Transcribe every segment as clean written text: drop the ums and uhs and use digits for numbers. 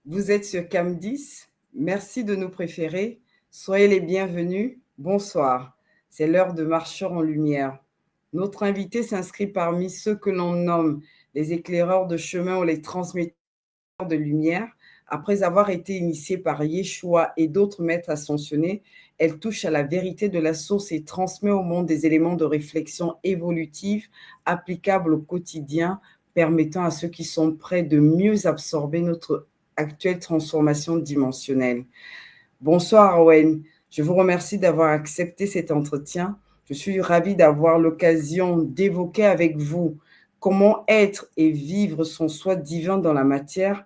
Vous êtes sur CAM10. Merci de nous préférer. Soyez les bienvenus. Bonsoir. C'est l'heure de Marcheurs en lumière. Notre invité s'inscrit parmi ceux que l'on nomme les éclaireurs de chemin ou les transmetteurs de lumière. Après avoir été initiée par Yeshua et d'autres maîtres ascensionnés, elle touche à la vérité de la source et transmet au monde des éléments de réflexion évolutive applicables au quotidien, permettant à ceux qui sont prêts de mieux absorber notre actuelle transformation dimensionnelle. Bonsoir Owen, je vous remercie d'avoir accepté cet entretien. Je suis ravie d'avoir l'occasion d'évoquer avec vous comment être et vivre son soi divin dans la matière.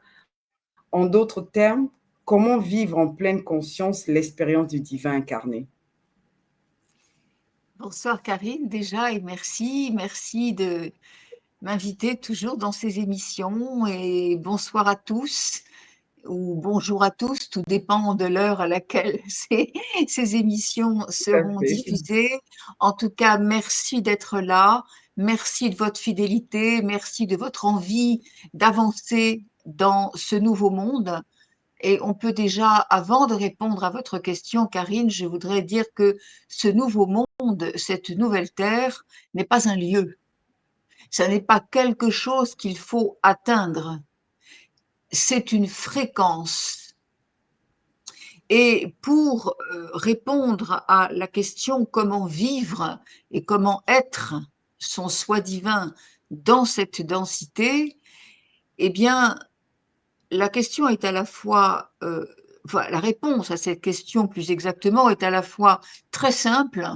En d'autres termes, comment vivre en pleine conscience l'expérience du divin incarné. Bonsoir Karine, déjà, et merci de m'inviter toujours dans ces émissions, et bonsoir à tous, ou bonjour à tous, tout dépend de l'heure à laquelle ces émissions Tout à seront fait. diffusées. En tout cas, merci d'être là, merci de votre fidélité, merci de votre envie d'avancer dans ce nouveau monde. Et on peut déjà, avant de répondre à votre question, Karine, je voudrais dire que ce nouveau monde, cette nouvelle terre, n'est pas un lieu. Ça n'est pas quelque chose qu'il faut atteindre. C'est une fréquence. Et pour répondre à la question comment vivre et comment être son soi divin dans cette densité, eh bien, la question est à la fois, la réponse à cette question plus exactement est à la fois très simple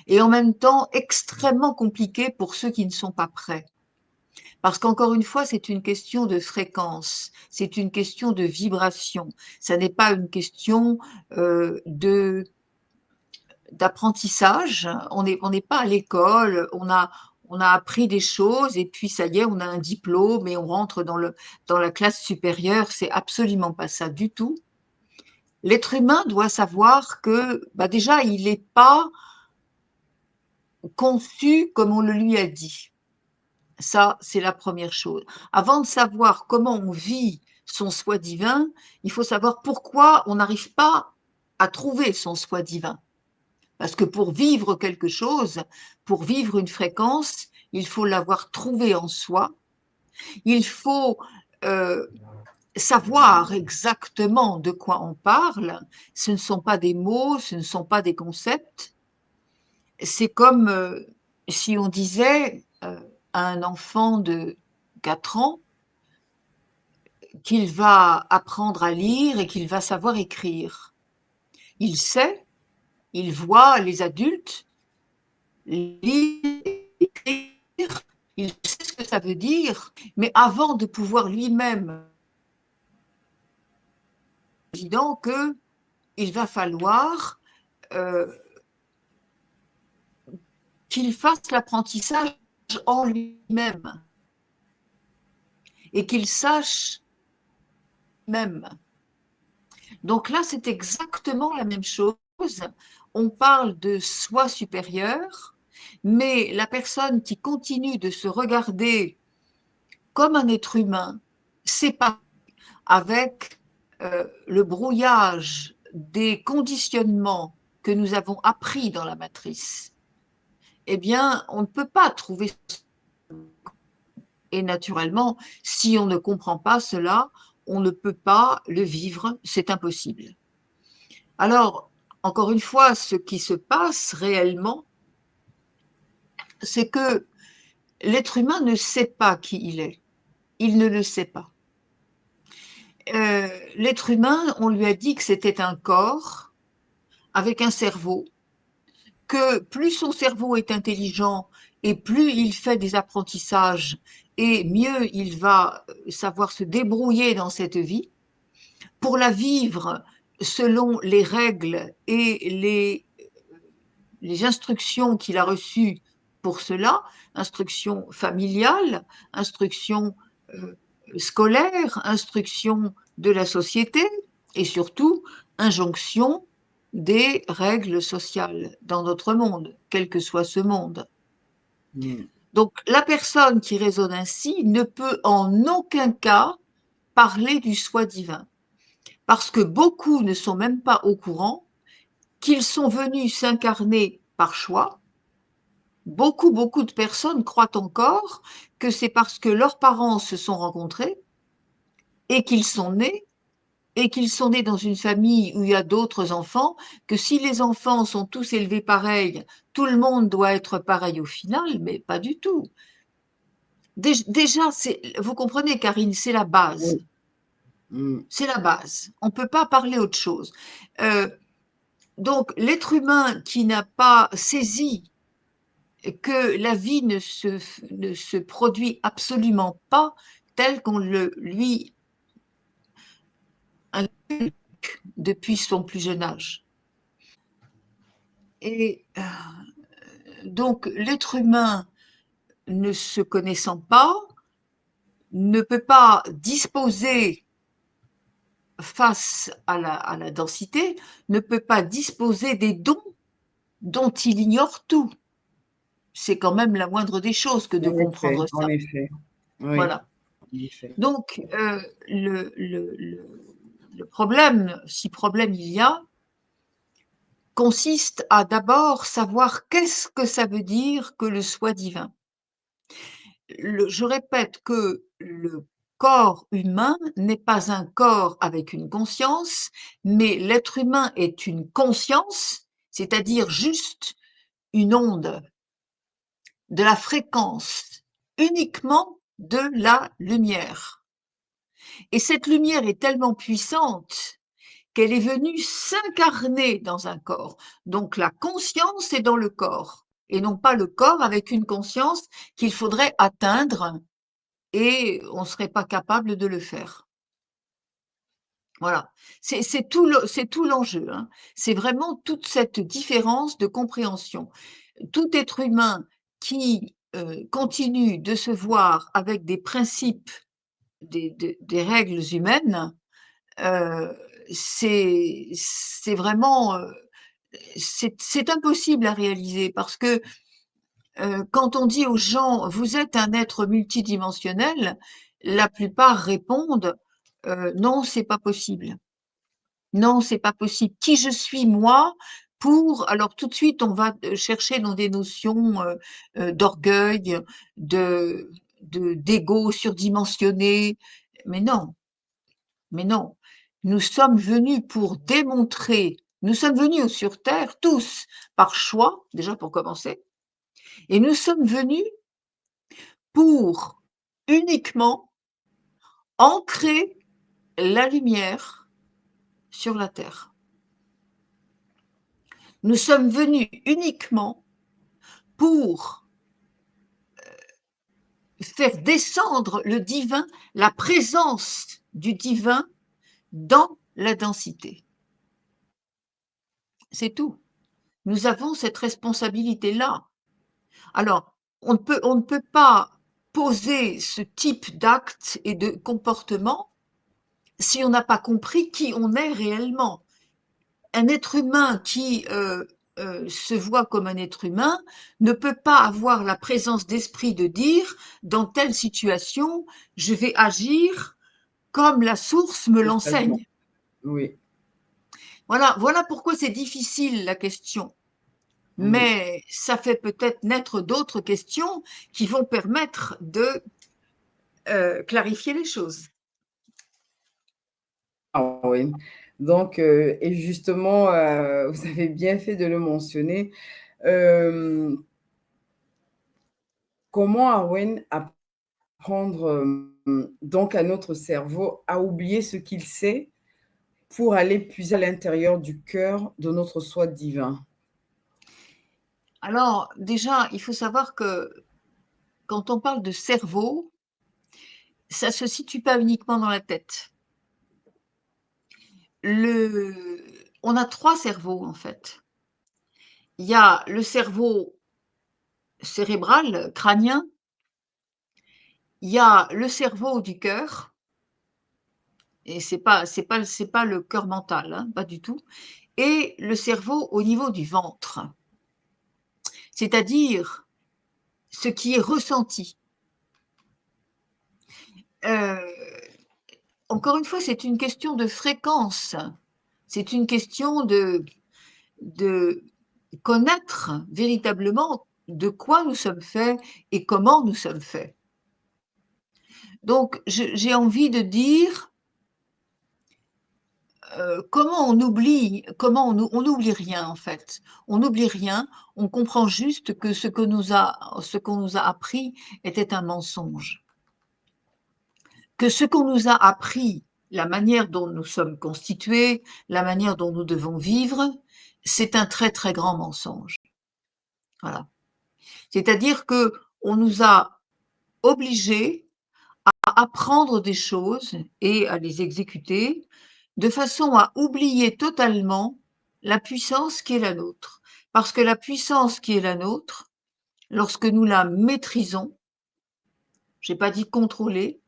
et en même temps extrêmement compliquée pour ceux qui ne sont pas prêts. Parce qu'encore une fois, c'est une question de fréquence, c'est une question de vibration. Ça n'est pas une question de d'apprentissage. On n'est pas à l'école, on a appris des choses et puis ça y est, on a un diplôme et on rentre dans la classe supérieure. C'est absolument pas ça du tout. L'être humain doit savoir que déjà, il n'est pas conçu comme on le lui a dit. Ça, c'est la première chose. Avant de savoir comment on vit son soi divin, il faut savoir pourquoi on n'arrive pas à trouver son soi divin. Parce que pour vivre quelque chose, pour vivre une fréquence, il faut l'avoir trouvée en soi. Il faut euh, savoir exactement de quoi on parle. Ce ne sont pas des mots, ce ne sont pas des concepts. C'est comme si on disait à un enfant de 4 ans qu'il va apprendre à lire et qu'il va savoir écrire. Il sait, il voit les adultes lire, écrire, il sait ce que ça veut dire, mais avant de pouvoir lui-même, c'est évident qu'il va falloir euh, qu'il fasse l'apprentissage en lui-même et qu'il sache même. Donc là, c'est exactement la même chose. On parle de soi supérieur, mais la personne qui continue de se regarder comme un être humain, c'est pas avec le brouillage des conditionnements que nous avons appris dans la matrice, eh bien, on ne peut pas trouver. Et naturellement, si on ne comprend pas cela, on ne peut pas le vivre, c'est impossible. Alors, encore une fois, ce qui se passe réellement, c'est que l'être humain ne sait pas qui il est. Il ne le sait pas. L'être humain, on lui a dit que c'était un corps avec un cerveau, que plus son cerveau est intelligent et plus il fait des apprentissages et mieux il va savoir se débrouiller dans cette vie, pour la vivre selon les règles et les instructions qu'il a reçues pour cela, instructions familiales, instructions euh, scolaires, instructions de la société et surtout injonctions des règles sociales dans notre monde, quel que soit ce monde. Mm. Donc la personne qui raisonne ainsi ne peut en aucun cas parler du soi divin. parce que beaucoup ne sont même pas au courant qu'ils sont venus s'incarner par choix. Beaucoup de personnes croient encore que c'est parce que leurs parents se sont rencontrés et qu'ils sont nés et qu'ils sont nés dans une famille où il y a d'autres enfants, que si les enfants sont tous élevés pareil, tout le monde doit être pareil au final, mais pas du tout. Déjà, vous comprenez, Karine, c'est la base. Oui. Mm. C'est la base. On ne peut pas parler autre chose. Euh, donc, l'être humain qui n'a pas saisi que la vie ne se produit absolument pas telle qu'on le lui inculque depuis son plus jeune âge. Et donc, l'être humain, ne se connaissant pas, ne peut pas disposer face à la densité, ne peut pas disposer des dons dont il ignore tout. C'est quand même la moindre des choses que de comprendre En ça. effet, oui, Voilà. en effet. Donc, le problème, si problème il y a, consiste à d'abord savoir qu'est-ce que ça veut dire que le soi divin. Je répète que le corps humain n'est pas un corps avec une conscience, mais l'être humain est une conscience, c'est-à-dire juste une onde de la fréquence uniquement de la lumière. Et cette lumière est tellement puissante qu'elle est venue s'incarner dans un corps. Donc la conscience est dans le corps, et non pas le corps avec une conscience qu'il faudrait atteindre, et on ne serait pas capable de le faire. Voilà, c'est tout l'enjeu, hein. C'est vraiment toute cette différence de compréhension. Tout être humain qui continue de se voir avec des principes, des règles humaines, euh, c'est vraiment, c'est impossible à réaliser parce que quand on dit aux gens, vous êtes un être multidimensionnel, la plupart répondent, non, c'est pas possible. Non, c'est pas possible. Qui je suis moi pour… Alors tout de suite, on va chercher dans des notions d'orgueil, de, d'ego surdimensionné. Mais non, mais non. Nous sommes venus pour démontrer, nous sommes venus sur Terre tous par choix, déjà pour commencer, et nous sommes venus pour uniquement ancrer la lumière sur la Terre. Nous sommes venus uniquement pour faire descendre le divin, la présence du divin dans la densité. C'est tout. Nous avons cette responsabilité-là. Alors, on ne peut pas poser ce type d'acte et de comportement si on n'a pas compris qui on est réellement. Un être humain qui se voit comme un être humain ne peut pas avoir la présence d'esprit de dire, dans telle situation, je vais agir comme la source me Totalement. l'enseigne. Oui. Voilà pourquoi c'est difficile la question. Mm. Mais ça fait peut-être naître d'autres questions qui vont permettre de clarifier les choses. Ah oui. Donc, et justement, vous avez bien fait de le mentionner. Euh, Comment, Arwen, apprendre donc à notre cerveau à oublier ce qu'il sait pour aller puiser à l'intérieur du cœur de notre soi divin? Alors, déjà, il faut savoir que quand on parle de cerveau, ça ne se situe pas uniquement dans la tête. On a trois cerveaux, en fait. Il y a le cerveau cérébral, crânien, il y a le cerveau du cœur, et c'est pas le cœur mental, hein, pas du tout, et le cerveau au niveau du ventre, c'est-à-dire ce qui est ressenti. Euh, encore une fois, c'est une question de fréquence. C'est une question de connaître véritablement de quoi nous sommes faits et comment nous sommes faits. Donc, j'ai envie de dire, comment on n'oublie rien en fait. On n'oublie rien, on comprend juste que ce qu'on nous a appris était un mensonge. Que ce qu'on nous a appris, la manière dont nous sommes constitués, la manière dont nous devons vivre, c'est un très très grand mensonge. Voilà. C'est-à-dire que on nous a obligés à apprendre des choses et à les exécuter de façon à oublier totalement la puissance qui est la nôtre. Parce que la puissance qui est la nôtre, lorsque nous la maîtrisons, j'ai pas dit contrôler,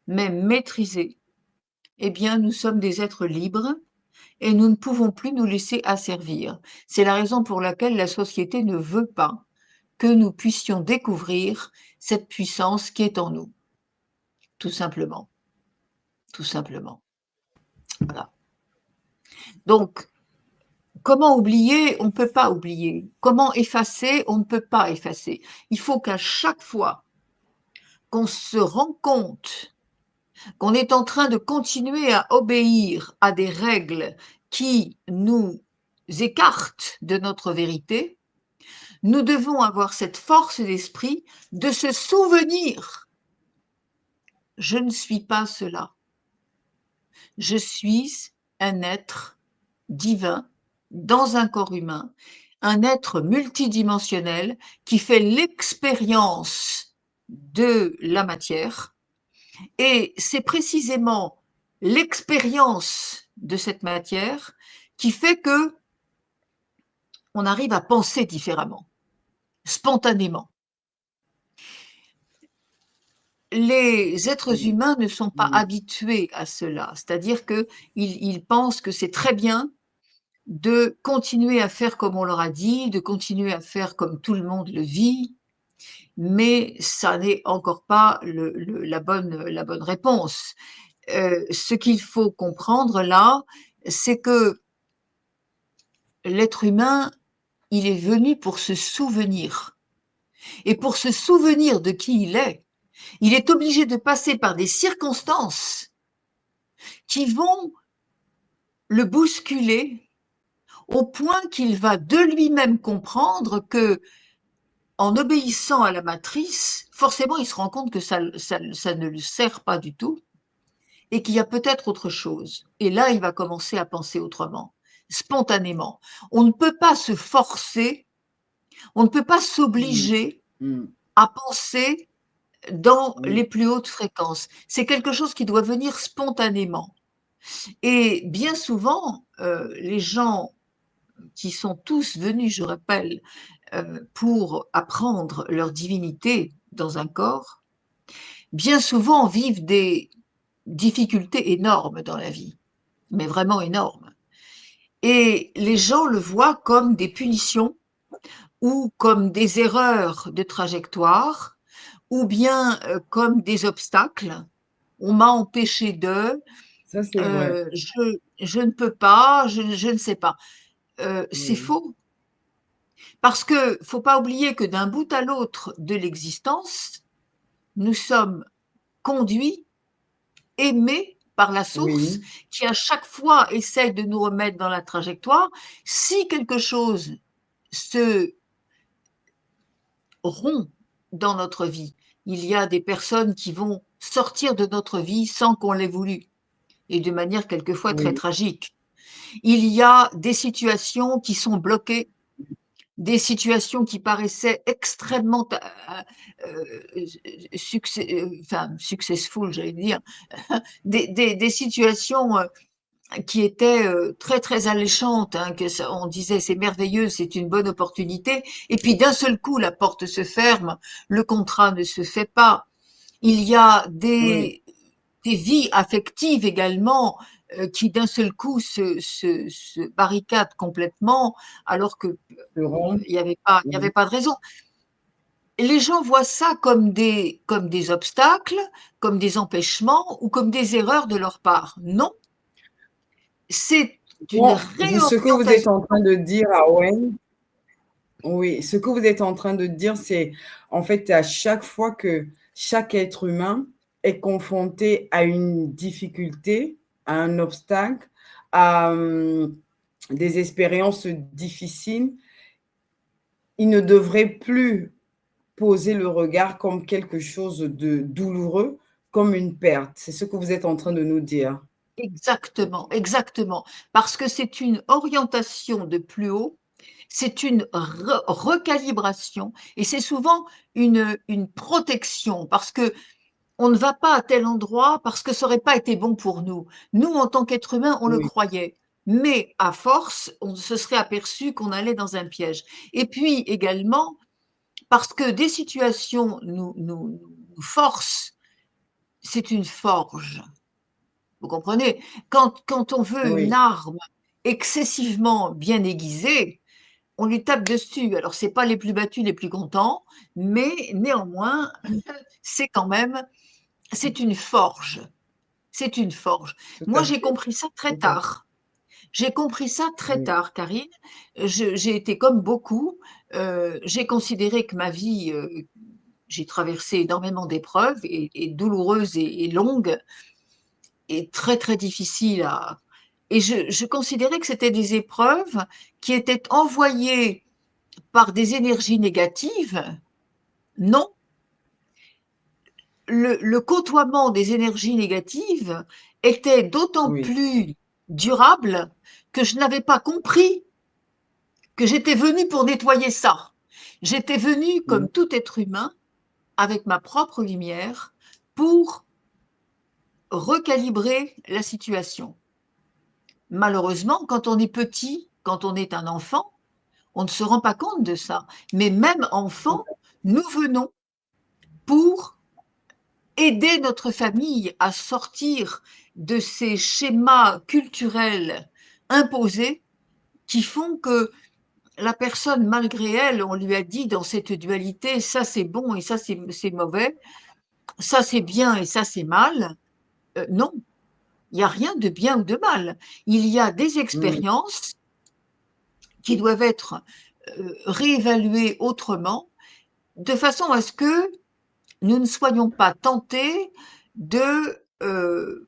mais maîtriser, eh bien, nous sommes des êtres libres et nous ne pouvons plus nous laisser asservir. C'est la raison pour laquelle la société ne veut pas que nous puissions découvrir cette puissance qui est en nous, tout simplement. Tout simplement. Voilà. Donc, comment oublier? On ne peut pas oublier. Comment effacer? On ne peut pas effacer. Il faut qu'à chaque fois qu'on se rend compte qu'on est en train de continuer à obéir à des règles qui nous écartent de notre vérité, nous devons avoir cette force d'esprit de se souvenir. Je ne suis pas cela. Je suis un être divin dans un corps humain, un être multidimensionnel qui fait l'expérience de la matière. Et c'est précisément l'expérience de cette matière qui fait que on arrive à penser différemment, spontanément. Les êtres humains ne sont pas Oui, habitués à cela, c'est-à-dire qu'ils pensent que c'est très bien de continuer à faire comme on leur a dit, de continuer à faire comme tout le monde le vit, mais ça n'est encore pas la bonne réponse. Ce qu'il faut comprendre là, c'est que l'être humain, il est venu pour se souvenir. Et pour se souvenir de qui il est obligé de passer par des circonstances qui vont le bousculer au point qu'il va de lui-même comprendre que, en obéissant à la matrice, forcément, il se rend compte que ça ne lui sert pas du tout et qu'il y a peut-être autre chose. Et là, il va commencer à penser autrement, spontanément. On ne peut pas se forcer, on ne peut pas oui, s'obliger mm, à penser dans les oui, plus hautes fréquences. C'est quelque chose qui doit venir spontanément. Et bien souvent, les gens qui sont tous venus, je rappelle, pour apprendre leur divinité dans un corps, bien souvent vivent des difficultés énormes dans la vie, mais vraiment énormes. Et les gens le voient comme des punitions ou comme des erreurs de trajectoire ou bien comme des obstacles. On m'a empêché de, ça c'est vrai. je ne peux pas, je ne sais pas. C'est Oui, faux. Parce que faut pas oublier que d'un bout à l'autre de l'existence, nous sommes conduits, aimés par la source oui, qui à chaque fois essaye de nous remettre dans la trajectoire. Si quelque chose se rompt dans notre vie, il y a des personnes qui vont sortir de notre vie sans qu'on l'ait voulu et de manière quelquefois très oui, tragique. Il y a des situations qui sont bloquées, des situations qui paraissaient extrêmement enfin, successful, j'allais dire, des situations qui étaient très très alléchantes, hein, on disait c'est merveilleux, c'est une bonne opportunité, et puis d'un seul coup la porte se ferme, le contrat ne se fait pas. Il y a oui, des vies affectives également qui d'un seul coup se barricadent complètement alors que se rompre, il y avait pas de raison. les gens voient ça comme des obstacles, comme des empêchements ou comme des erreurs de leur part. Non, c'est une Bon, ce que vous êtes réorientation. en train de dire, Arwen, oui, ce que vous êtes en train de dire, c'est en fait à chaque fois que chaque être humain est confronté à une difficulté, à un obstacle, à des expériences difficiles, il ne devrait plus poser le regard comme quelque chose de douloureux, comme une perte. C'est ce que vous êtes en train de nous dire. Exactement, exactement. Parce que c'est une orientation de plus haut, c'est une recalibration et c'est souvent une protection parce que on ne va pas à tel endroit parce que ça n'aurait pas été bon pour nous. Nous, en tant qu'êtres humains, on le Oui, croyait. Mais à force, on se serait aperçu qu'on allait dans un piège. Et puis également, parce que des situations nous forcent, c'est une forge. Vous comprenez? Quand on veut une oui, arme excessivement bien aiguisée, on lui tape dessus. Alors, c'est pas les plus battus, les plus contents, mais néanmoins, c'est quand même, c'est une forge. C'est une forge. tout Moi, à j'ai fait, compris ça très tout à fait. tard. J'ai compris ça très Oui, tard, Karine. J'ai été comme beaucoup. J'ai considéré que ma vie, j'ai traversé énormément d'épreuves et douloureuses et longues et très, très difficiles à. Et je considérais que c'était des épreuves qui étaient envoyées par des énergies négatives. Non, le côtoiement des énergies négatives était d'autant oui, plus durable que je n'avais pas compris que j'étais venue pour nettoyer ça. J'étais venue oui, comme tout être humain avec ma propre lumière pour recalibrer la situation. Malheureusement, quand on est petit, quand on est un enfant, on ne se rend pas compte de ça. Mais même tout enfant, nous venons pour aider notre famille à sortir de ces schémas culturels imposés qui font que la personne, malgré elle, on lui a dit dans cette dualité, ça c'est bon et ça c'est mauvais, ça c'est bien et ça c'est mal. Non, il n'y a rien de bien ou de mal. Il y a des oui, expériences qui doivent être réévaluées autrement, de façon à ce que nous ne soyons pas tentés de, euh,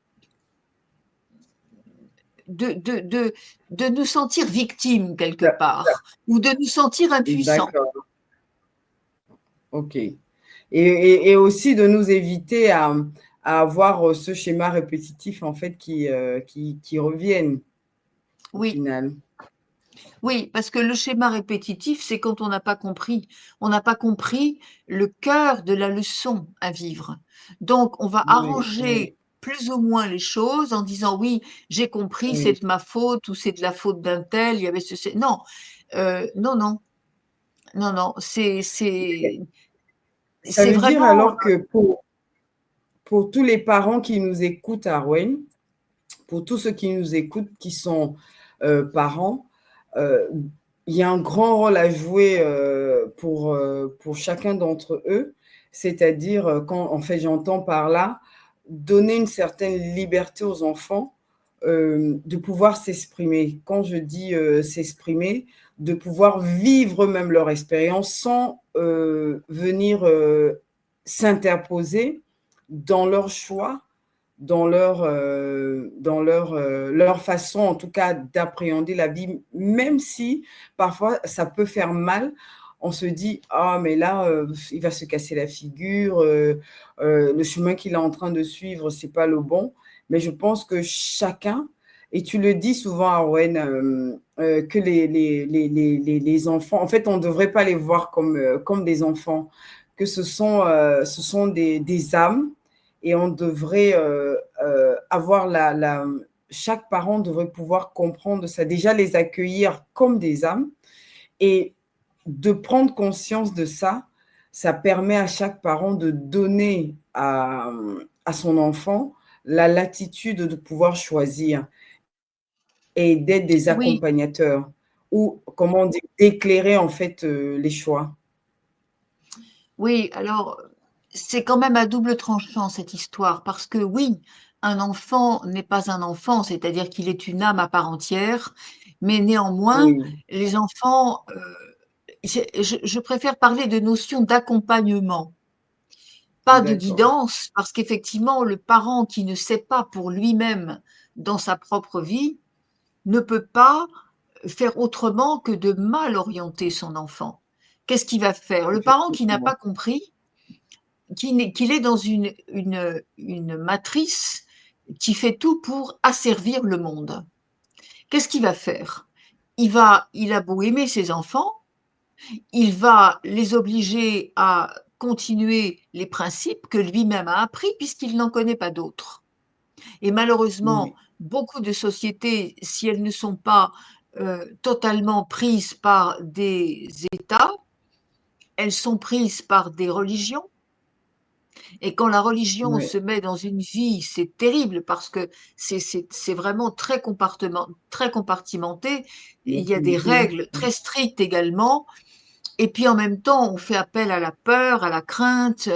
de, de, de, de nous sentir victimes quelque part ou de nous sentir impuissants. d'accord, ok. Et aussi de nous éviter à avoir ce schéma répétitif, en fait, qui reviennent au Oui, final. oui, parce que le schéma répétitif, c'est quand on n'a pas compris. On n'a pas compris le cœur de la leçon à vivre. Donc, on va Oui, oui, arranger plus ou moins les choses en disant oui, j'ai compris, c'est oui. de ma faute ou c'est de la faute d'un tel, il y avait ceci. Non, non, non, non, non, Ça c'est veut dire vraiment, alors que pour tous les parents qui nous écoutent, Arwen, pour tous ceux qui nous écoutent, qui sont parents, euh, il y a un grand rôle à jouer pour chacun d'entre eux, c'est-à-dire, quand, en fait, j'entends par là, donner une certaine liberté aux enfants de pouvoir s'exprimer. Quand je dis s'exprimer, de pouvoir vivre même leur expérience sans venir s'interposer dans leur choix, leur façon, en tout cas, d'appréhender la vie, même si parfois ça peut faire mal. On se dit, ah, mais là, il va se casser la figure, le chemin qu'il est en train de suivre, c'est pas le bon. Mais je pense que chacun, et tu le dis souvent, Arwen, que les enfants, en fait, on ne devrait pas les voir comme des enfants, que ce sont des âmes et on devrait avoir chaque parent devrait pouvoir comprendre ça, déjà les accueillir comme des âmes et de prendre conscience de ça, ça permet à chaque parent de donner à son enfant la latitude de pouvoir choisir et d'être des oui, accompagnateurs ou, comment on dit, d'éclairer en fait les choix. Oui, alors c'est quand même à double tranchant cette histoire, parce que oui, un enfant n'est pas un enfant, c'est-à-dire qu'il est une âme à part entière, mais néanmoins, Oui, les enfants, je préfère parler de notion d'accompagnement, pas de d'accord. guidance, parce qu'effectivement, le parent qui ne sait pas pour lui-même dans sa propre vie ne peut pas faire autrement que de mal orienter son enfant. Qu'est-ce qu'il va faire? Le parent qui n'a Effectivement. pas compris, qu'il est dans une matrice qui fait tout pour asservir le monde. Qu'est-ce qu'il va faire? Il a beau aimer ses enfants, il va les obliger à continuer les principes que lui-même a appris puisqu'il n'en connaît pas d'autres. Et malheureusement, Oui, beaucoup de sociétés, si elles ne sont pas totalement prises par des États, elles sont prises par des religions. Et quand la religion oui, se met dans une vie, c'est terrible parce que c'est vraiment très compartimenté. Il y a des l'autorité, règles très strictes également. Et puis en même temps, on fait appel à la peur, à la crainte,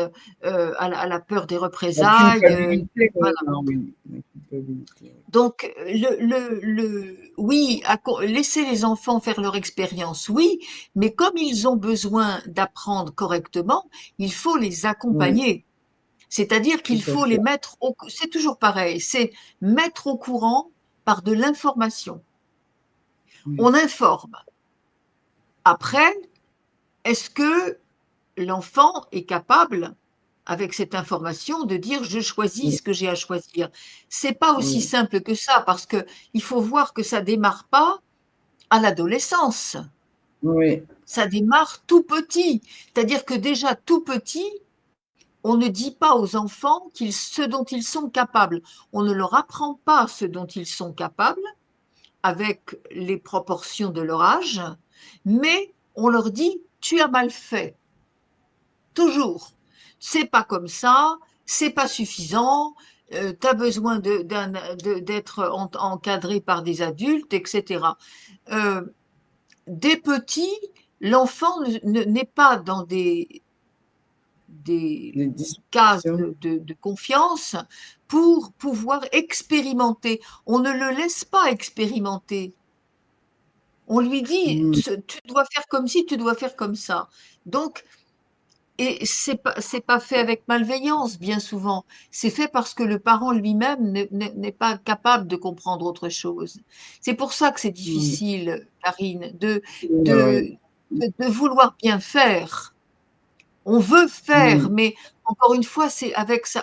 à la peur des la représailles. culpabilité, Voilà. non, oui, la culpabilité, oui. Donc, oui, laisser les enfants faire leur expérience, oui, mais comme ils ont besoin d'apprendre correctement, il faut les Oui, accompagner. C'est-à-dire tout qu'il à faut les fait. mettre c'est toujours pareil, c'est mettre au courant par de l'information. Oui, On informe. Après, est-ce que l'enfant est capable, avec cette information, de dire je choisis oui, ce que j'ai à choisir? C'est pas aussi oui, simple que ça, parce que il faut voir que ça démarre pas à l'adolescence. oui, Ça démarre tout petit. C'est-à-dire que déjà tout petit, on ne dit pas aux enfants ce dont ils sont capables. On ne leur apprend pas ce dont ils sont capables avec les proportions de leur âge, mais on leur dit tu as mal fait. Toujours. C'est pas comme ça, c'est pas suffisant, tu as besoin d'être encadré par des adultes, etc. Euh, Dès petit, l'enfant n'est pas dans les des cases discussions. de confiance pour pouvoir expérimenter. On ne le laisse pas expérimenter. On lui dit, Mm, tu dois faire comme ci, tu dois faire comme ça. Donc, et c'est pas fait avec malveillance, bien souvent. C'est fait parce que le parent lui-même n'est pas capable de comprendre autre chose. C'est pour ça que c'est oui, difficile, Karine, oui, de vouloir bien faire. On veut faire, oui, mais encore une fois,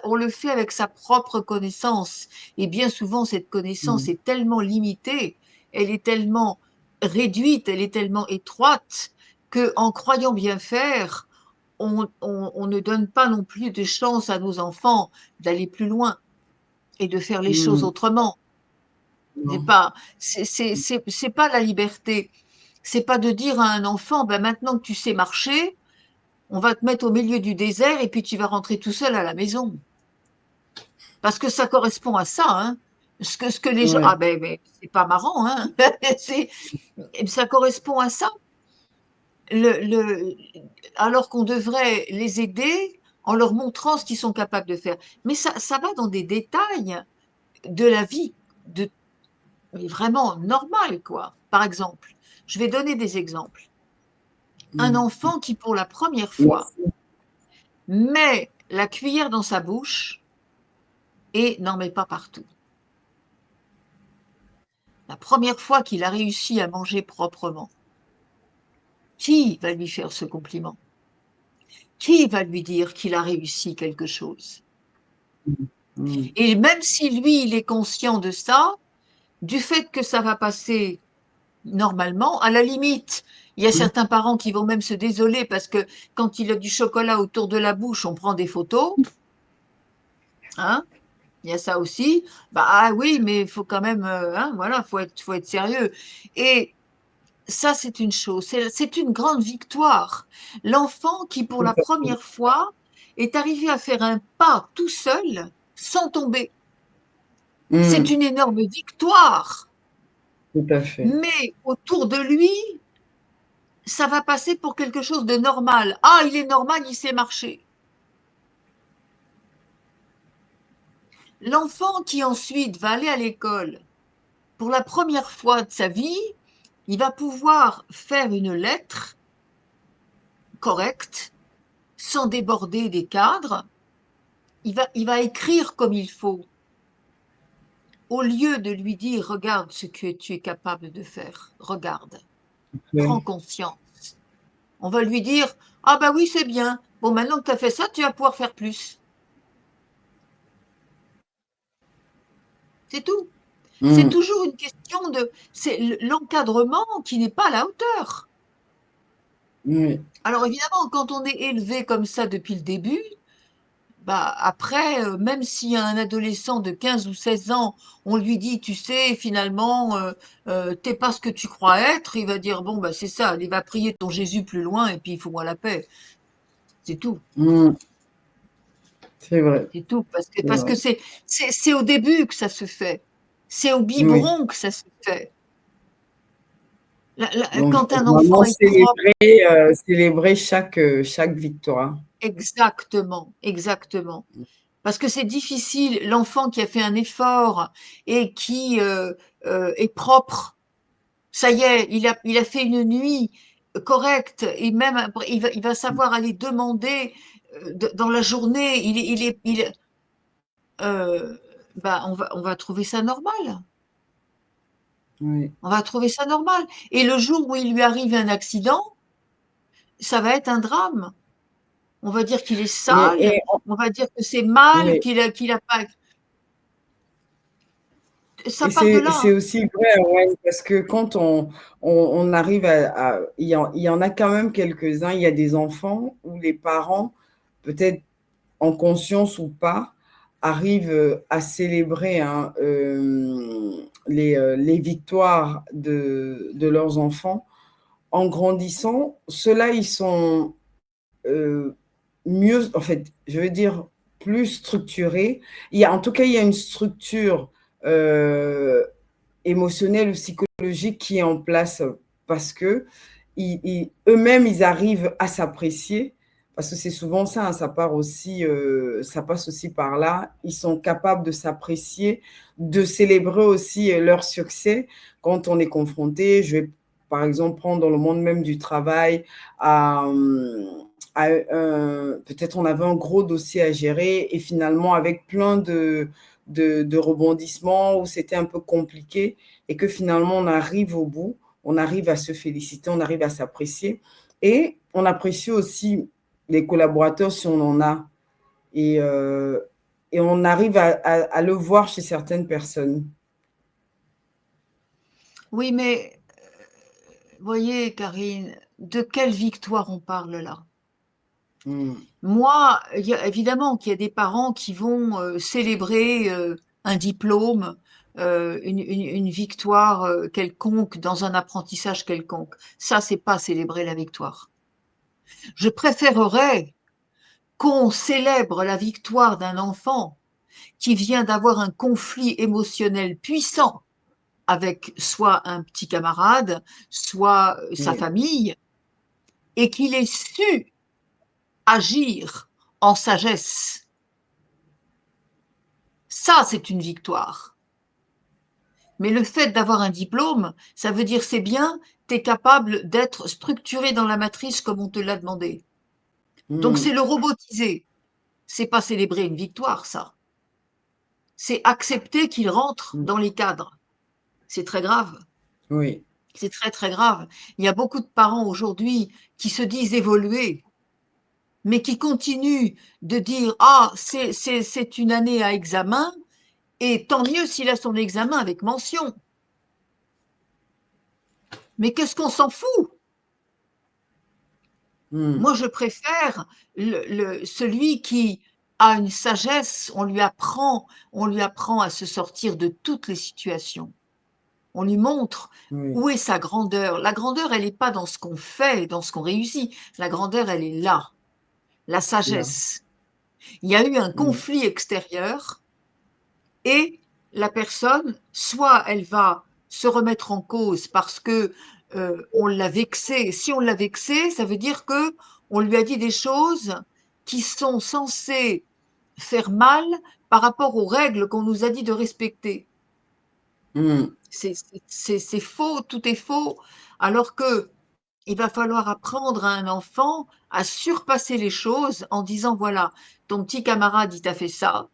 on le fait avec sa propre connaissance. Et bien souvent, cette connaissance oui, est tellement limitée, elle est tellement réduite, elle est tellement étroite, que en croyant bien faire, on ne donne pas non plus de chance à nos enfants d'aller plus loin et de faire les choses mm, autrement. non, C'est pas la liberté. C'est pas de dire à un enfant, ben maintenant que tu sais marcher, on va te mettre au milieu du désert et puis tu vas rentrer tout seul à la maison. Parce que ça correspond à ça, hein. Ce que les gens. Ah ouais, ben, c'est pas marrant, hein. C'est- Ça correspond à ça. Le, le, alors qu'on devrait les aider en leur montrant ce qu'ils sont capables de faire. Mais ça va dans des détails de la vie, mais vraiment normal, quoi. Par exemple, je vais donner des exemples. Un mm, enfant qui, pour la première fois, merci. met la cuillère dans sa bouche et n'en met pas partout. La première fois qu'il a réussi à manger proprement, qui va lui faire ce compliment? Qui va lui dire qu'il a réussi quelque chose? Mm, mm, Et même si lui, il est conscient de ça, du fait que ça va passer normalement, à la limite, il y a certains parents qui vont même se désoler parce que quand il a du chocolat autour de la bouche, on prend des photos, hein? Il y a ça aussi. Bah ah oui, mais il faut quand même, hein, voilà, faut être sérieux. Et ça, c'est une chose, c'est une grande victoire. L'enfant qui, pour tout la à fait. première fois, est arrivé à faire un pas tout seul, sans tomber. C'est Mm, une énorme victoire. tout à fait. Mais autour de lui, ça va passer pour quelque chose de normal. Ah, il est normal, il sait marcher. L'enfant qui ensuite va aller à l'école pour la première fois de sa vie, il va pouvoir faire une lettre correcte, sans déborder des cadres. Il va écrire comme il faut, au lieu de lui dire, regarde ce que tu es capable de faire, regarde, prends Oui. conscience. On va lui dire, ah bah oui, c'est bien. Bon, maintenant que tu as fait ça, tu vas pouvoir faire plus. C'est tout. C'est Mm. toujours une question c'est l'encadrement qui n'est pas à la hauteur. Oui. Alors évidemment, quand on est élevé comme ça depuis le début, bah après, même si un adolescent de 15 ou 16 ans, on lui dit, tu sais, finalement, t'es pas ce que tu crois être, il va dire, bon, bah c'est ça, il va prier ton Jésus plus loin et puis il faut moi la paix. C'est tout. Mm. C'est vrai. C'est tout. Parce que C'est parce que vrai. c'est au début que ça se fait. C'est au Oui. biberon que ça se fait. Donc, Quand un enfant vraiment est propre, célébrer chaque victoire. exactement, exactement. Parce que c'est difficile, l'enfant qui a fait un effort et qui est propre, ça y est, il a fait une nuit correcte et même après, il va savoir aller demander dans la journée, euh, bah, on va trouver ça normal. Oui. On va trouver ça normal. Et le jour où il lui arrive un accident, ça va être un drame. On va dire qu'il est sale, Et on va dire que c'est mal, oui. qu'il a pas. Ça Et part de c'est là. aussi vrai, ouais, parce que quand on arrive il y en a quand même quelques-uns, il y a des enfants où les parents, peut-être en conscience ou pas, arrivent à célébrer, hein, les victoires de leurs enfants. En grandissant, ceux-là, ils sont euh, mieux, en fait, je veux dire, plus structurés. En tout cas, il y a une structure euh, émotionnelle ou psychologique qui est en place parce que eux-mêmes, ils arrivent à s'apprécier. Parce que c'est souvent ça, hein, ça passe aussi par là. Ils sont capables de s'apprécier, de célébrer aussi leur succès quand on est confronté. Je vais, par exemple, prendre dans le monde même du travail à, peut-être on avait un gros dossier à gérer et finalement avec plein de rebondissements où c'était un peu compliqué et que finalement on arrive au bout, on arrive à se féliciter, on arrive à s'apprécier et on apprécie aussi les collaborateurs si on en a et, euh, et on arrive à le voir chez certaines personnes. Oui, mais voyez, Karine, de quelle victoire on parle là? Mm. Moi, évidemment qu'il y a des parents qui vont célébrer un diplôme, une victoire quelconque dans un apprentissage quelconque. Ça, c'est pas célébrer la victoire. Je préférerais qu'on célèbre la victoire d'un enfant qui vient d'avoir un conflit émotionnel puissant avec soit un petit camarade, soit sa Oui, famille, et qu'il ait su agir en sagesse. Ça, c'est une victoire. Mais le fait d'avoir un diplôme, ça veut dire c'est bien, tu es capable d'être structuré dans la matrice comme on te l'a demandé. Donc c'est mm. le robotiser. C'est pas célébrer une victoire, ça. C'est accepter qu'il rentre Mm. dans les cadres. C'est très grave. Oui, C'est très, très grave. Il y a beaucoup de parents aujourd'hui qui se disent évoluer, mais qui continuent de dire, ah, c'est une année à examen, et tant mieux s'il a son examen avec mention. Mais qu'est-ce qu'on s'en fout? mm. Moi, je préfère celui qui a une sagesse, on lui apprend à se sortir de toutes les situations. On lui montre Oui, où est sa grandeur. La grandeur, elle n'est pas dans ce qu'on fait, dans ce qu'on réussit. La grandeur, elle est là, la là. sagesse. Il y a eu un Mm. conflit extérieur et la personne, soit elle va se remettre en cause parce que on l'a vexé. Si on l'a vexé, ça veut dire que on lui a dit des choses qui sont censées faire mal par rapport aux règles qu'on nous a dit de respecter. Hmm. C'est faux, tout est faux. Alors que il va falloir apprendre à un enfant à surpasser les choses en disant, voilà, ton petit camarade, il t'a fait ça.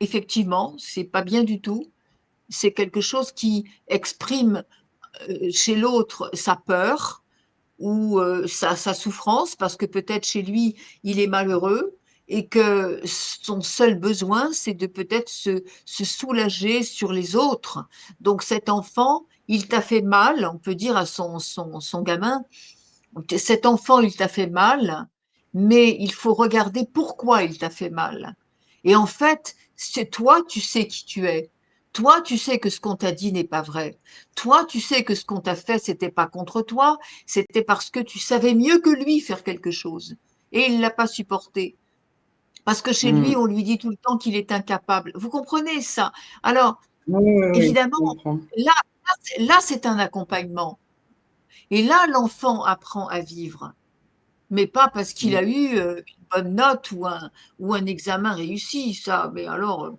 Effectivement, c'est pas bien du tout. C'est quelque chose qui exprime chez l'autre sa peur ou sa souffrance, parce que peut-être chez lui, il est malheureux et que son seul besoin, c'est de peut-être se soulager sur les autres. Donc cet enfant, il t'a fait mal, on peut dire à son gamin, cet enfant, il t'a fait mal, mais il faut regarder pourquoi il t'a fait mal. Et en fait, c'est toi, tu sais qui tu es. Toi, tu sais que ce qu'on t'a dit n'est pas vrai. Toi, tu sais que ce qu'on t'a fait, c'était pas contre toi, c'était parce que tu savais mieux que lui faire quelque chose. Et il l'a pas supporté. Parce que chez lui, Hmm. on lui dit tout le temps qu'il est incapable. Vous comprenez ça? Alors, Oui, oui, oui, évidemment, je comprends. là, là, c'est un accompagnement. Et là, l'enfant apprend à vivre, mais pas parce qu'il a Hmm. eu une bonne note ou un examen réussi, ça. Mais alors,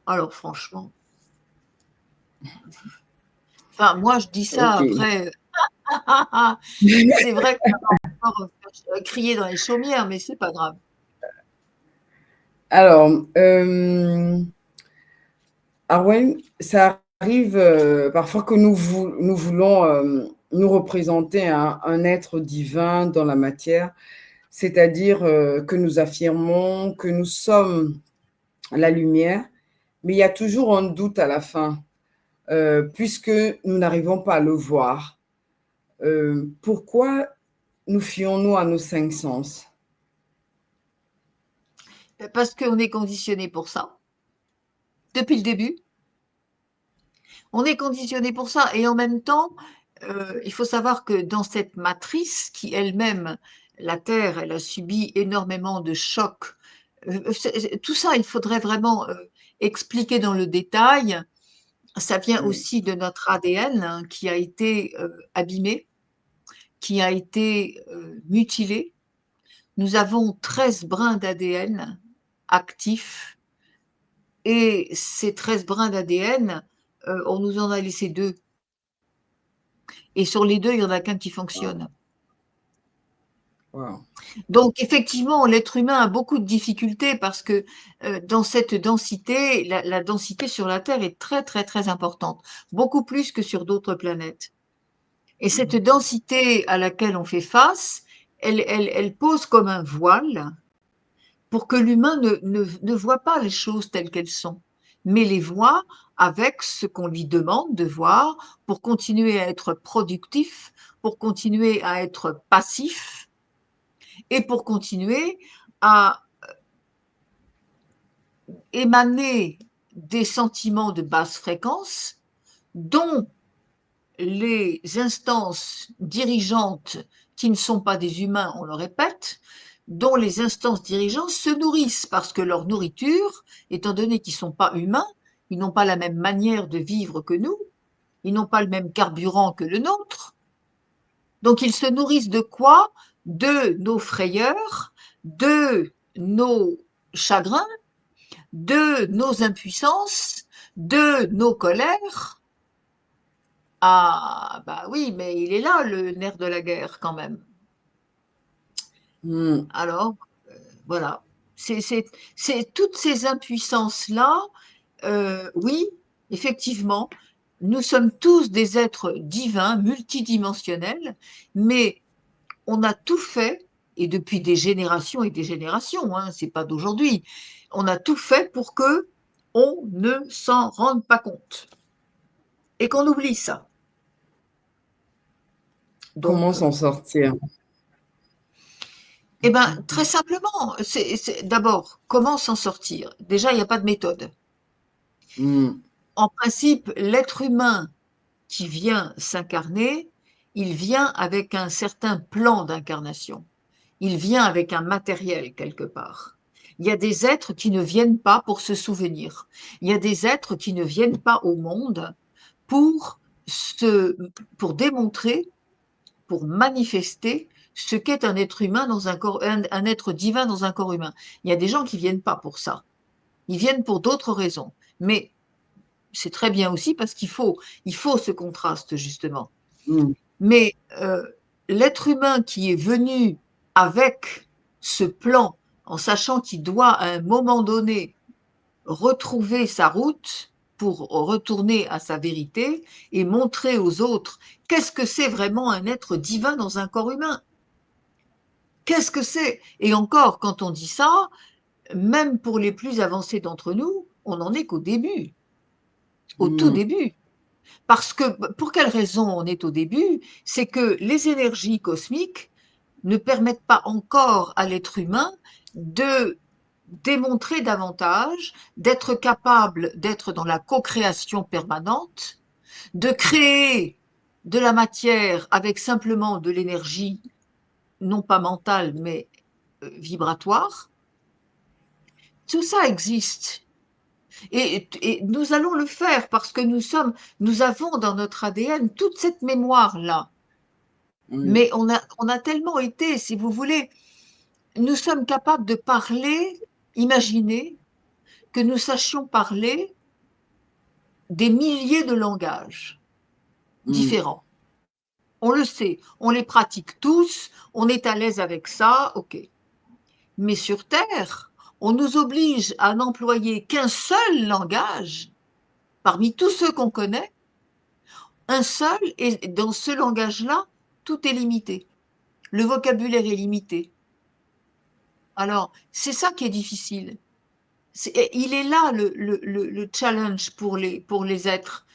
alors franchement, enfin, moi, je dis ça Ok. après. C'est vrai que ça va encore faire crier dans les chaumières, mais c'est pas grave. Alors, Arwen, ça arrive parfois que nous voulons nous représenter un être divin dans la matière, c'est-à-dire que nous affirmons que nous sommes la lumière, mais il y a toujours un doute à la fin, puisque nous n'arrivons pas à le voir. Pourquoi nous fions-nous à nos cinq sens? Parce qu'on est conditionné pour ça, depuis le début. On est conditionné pour ça. Et en même temps, il faut savoir que dans cette matrice qui elle-même, la Terre, elle a subi énormément de chocs. Tout ça, il faudrait vraiment expliquer dans le détail. Ça vient Mm. aussi de notre ADN hein, qui a été abîmé, qui a été mutilé. Nous avons 13 brins d'ADN actifs et ces 13 brins d'ADN, on nous en a laissé deux. Et sur les deux, il n'y en a qu'un qui Wow. fonctionne. Wow. Donc, effectivement, l'être humain a beaucoup de difficultés parce que dans cette densité, la densité sur la Terre est très, très, très importante, beaucoup plus que sur d'autres planètes. Et cette densité à laquelle on fait face, elle pose comme un voile pour que l'humain ne voit pas les choses telles qu'elles sont, mais les voit avec ce qu'on lui demande de voir pour continuer à être productif, pour continuer à être passif et pour continuer à émaner des sentiments de basse fréquence dont les instances dirigeantes qui ne sont pas des humains, on le répète, dont les instances dirigeantes se nourrissent parce que leur nourriture, étant donné qu'ils ne sont pas humains, ils n'ont pas la même manière de vivre que nous, ils n'ont pas le même carburant que le nôtre. Donc ils se nourrissent de quoi? De nos frayeurs, de nos chagrins, de nos impuissances, de nos colères. Ah, bah oui, mais il est là, le nerf de la guerre, quand même. Mm. Alors, voilà. C'est toutes ces impuissances-là, oui, effectivement, nous sommes tous des êtres divins, multidimensionnels, mais on a tout fait, et depuis des générations et des générations, hein, c'est pas d'aujourd'hui, on a tout fait pour que on ne s'en rende pas compte et qu'on oublie ça. Comment Donc, s'en sortir? eh ben, très simplement, d'abord, comment s'en sortir? Déjà, il n'y a pas de méthode. Mm. En principe, l'être humain qui vient s'incarner, il vient avec un certain plan d'incarnation. Il vient avec un matériel quelque part. Il y a des êtres qui ne viennent pas pour se souvenir. Il y a des êtres qui ne viennent pas au monde pour, se, pour démontrer pour manifester ce qu'est un être humain dans un corps, un être divin dans un corps humain. Il y a des gens qui viennent pas pour ça. Ils viennent pour d'autres raisons. Mais c'est très bien aussi parce il faut ce contraste justement. Mm. Mais l'être humain qui est venu avec ce plan, en sachant qu'il doit à un moment donné retrouver sa route pour retourner à sa vérité et montrer aux autres qu'est-ce que c'est vraiment un être divin dans un corps humain. Qu'est-ce que c'est? Et encore, quand on dit ça, même pour les plus avancés d'entre nous, on n'en est qu'au début, au tout Mm. début. Parce que, pour quelle raison on est au début? C'est que les énergies cosmiques ne permettent pas encore à l'être humain de démontrer davantage, d'être capable d'être dans la co-création permanente, de créer de la matière avec simplement de l'énergie, non pas mentale, mais vibratoire. Tout ça existe. Et nous allons le faire parce que nous avons dans notre ADN toute cette mémoire-là. Oui. Mais on a tellement été, si vous voulez, nous sommes capables de parler, imaginer que nous sachions parler des milliers de langages Mm. différents. On le sait, on les pratique tous, on est à l'aise avec ça, ok. Mais sur Terre, on nous oblige à n'employer qu'un seul langage parmi tous ceux qu'on connaît, un seul, et dans ce langage-là, tout est limité. Le vocabulaire est limité. Alors, c'est ça qui est difficile. Il est là le challenge pour les êtres.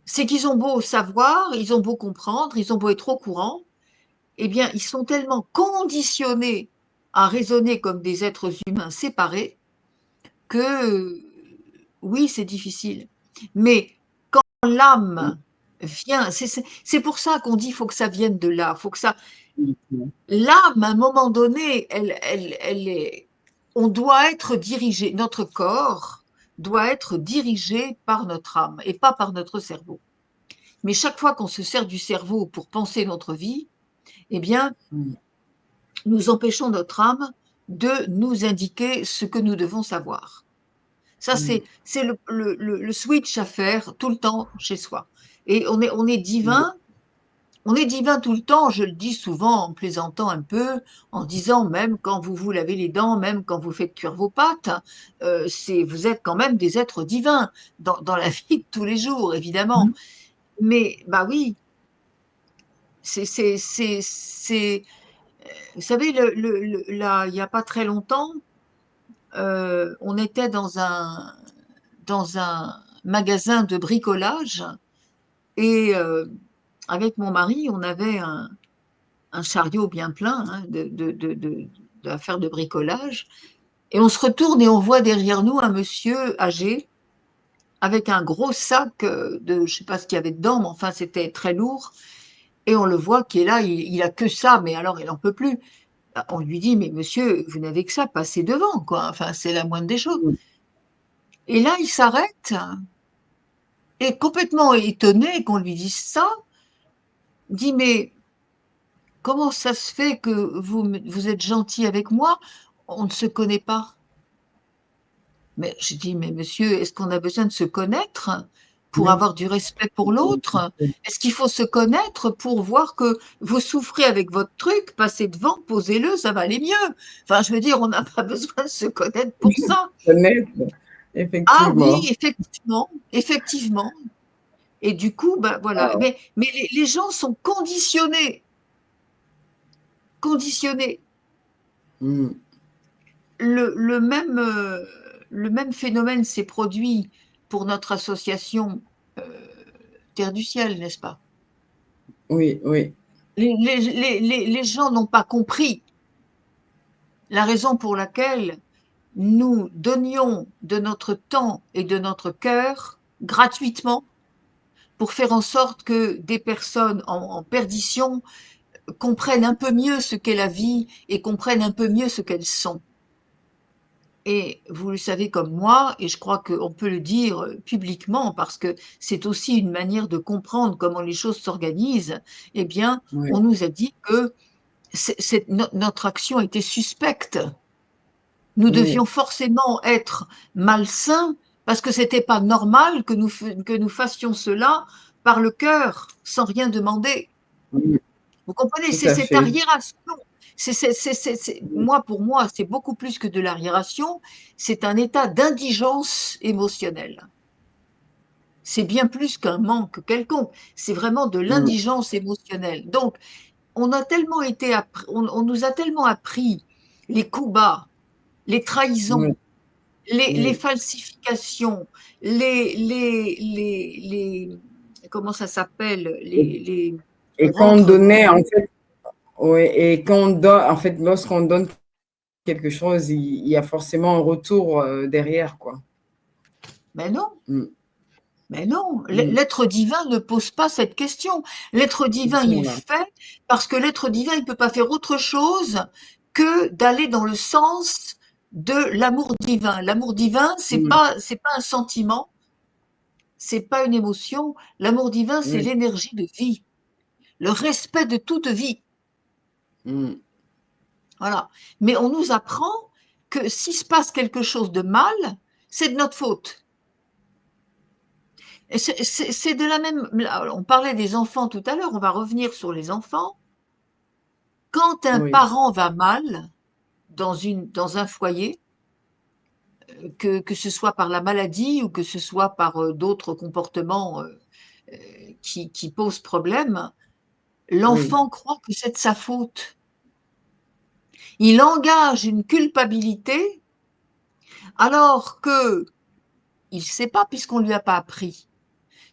C'est qu'ils ont beau savoir, ils ont beau comprendre, ils ont beau être au courant, eh bien, ils sont tellement conditionnés à raisonner comme des êtres humains séparés que, oui, c'est difficile. Mais quand l'âme vient, c'est pour ça qu'on dit faut que ça vienne de là, faut que ça. Mm. L'âme, à un moment donné, elle est, on doit être dirigé, notre corps doit être dirigé par notre âme et pas par notre cerveau. Mais chaque fois qu'on se sert du cerveau pour penser notre vie, eh bien, Mm. nous empêchons notre âme de nous indiquer ce que nous devons savoir. Ça, Mm. c'est le switch à faire tout le temps chez soi. Et Mm. on est divin tout le temps, je le dis souvent en plaisantant un peu, en disant même quand vous vous lavez les dents, même quand vous faites cuire vos pâtes, vous êtes quand même des êtres divins dans la vie de tous les jours, évidemment. Mais bah oui, c'est vous savez, là, il n'y a pas très longtemps, on était dans un magasin de bricolage et avec mon mari, on avait un chariot bien plein hein, d'affaires de bricolage. Et on se retourne et on voit derrière nous un monsieur âgé avec un gros sac de, je sais pas ce qu'il y avait dedans, mais enfin c'était très lourd. Et on le voit qui est là, il a que ça, mais alors il en peut plus. On lui dit, mais monsieur, vous n'avez que ça, passez devant, quoi. Enfin, c'est la moindre des choses. Mm. Et là, il s'arrête et complètement étonné qu'on lui dise ça, dit, mais comment ça se fait que vous êtes gentil avec moi? On ne se connaît pas. Mais je dis, mais monsieur, est-ce qu'on a besoin de se connaître pour Oui. avoir du respect pour l'autre? Est-ce qu'il faut se connaître pour voir que vous souffrez avec votre truc, passez devant, posez-le, ça va aller mieux. Enfin, je veux dire, on n'a pas besoin de se connaître pour ça. Connaître, Ah oui, effectivement. effectivement, effectivement. Et du coup, ben voilà. Wow. Mais les gens sont conditionnés, conditionnés. Mm. Le, le même, euh, le même phénomène s'est produit pour notre association Terre du Ciel, n'est-ce pas? Oui, oui. Les gens n'ont pas compris la raison pour laquelle nous donnions de notre temps et de notre cœur gratuitement pour faire en sorte que des personnes en perdition comprennent un peu mieux ce qu'est la vie et comprennent un peu mieux ce qu'elles sont. Et vous le savez comme moi, et je crois qu'on peut le dire publiquement parce que c'est aussi une manière de comprendre comment les choses s'organisent, eh bien, Oui, on nous a dit que notre action était suspecte. Nous devions oui, forcément être malsains parce que c'était pas normal que nous fassions cela par le cœur, sans rien demander. oui, Vous comprenez, tout c'est à cette fait. arriération. Moi, pour moi, c'est beaucoup plus que de l'arriération, c'est un état d'indigence émotionnelle. C'est bien plus qu'un manque quelconque, c'est vraiment de Mm, l'indigence émotionnelle. Donc, on nous a tellement appris les coups bas, les oui, trahisons, les oui. falsifications, comment ça s'appelle, Et, on et quand on rentre donnait, en fait, oui, et quand on donne, en fait, lorsqu'on donne quelque chose, il y a forcément un retour derrière, quoi. mais non, Mm, mais non, mm. l'être divin ne pose pas cette question. L'être divin, il Voilà. fait parce que l'être divin, il ne peut pas faire autre chose que d'aller dans le sens de l'amour divin. L'amour divin, Mm, c'est pas un sentiment, c'est pas une émotion. L'amour divin, c'est oui, l'énergie de vie, le respect de toute vie. mm, Voilà. Mais on nous apprend que s'il se passe quelque chose de mal, c'est de notre faute. Et c'est de la même. On parlait des enfants tout à l'heure, on va revenir sur les enfants. Quand un oui, parent va mal dans un foyer, que ce soit par la maladie ou que ce soit par d'autres comportements euh, qui posent problème, oui. l'enfant croit que c'est de sa faute. Il engage une culpabilité alors que il ne sait pas puisqu'on ne lui a pas appris.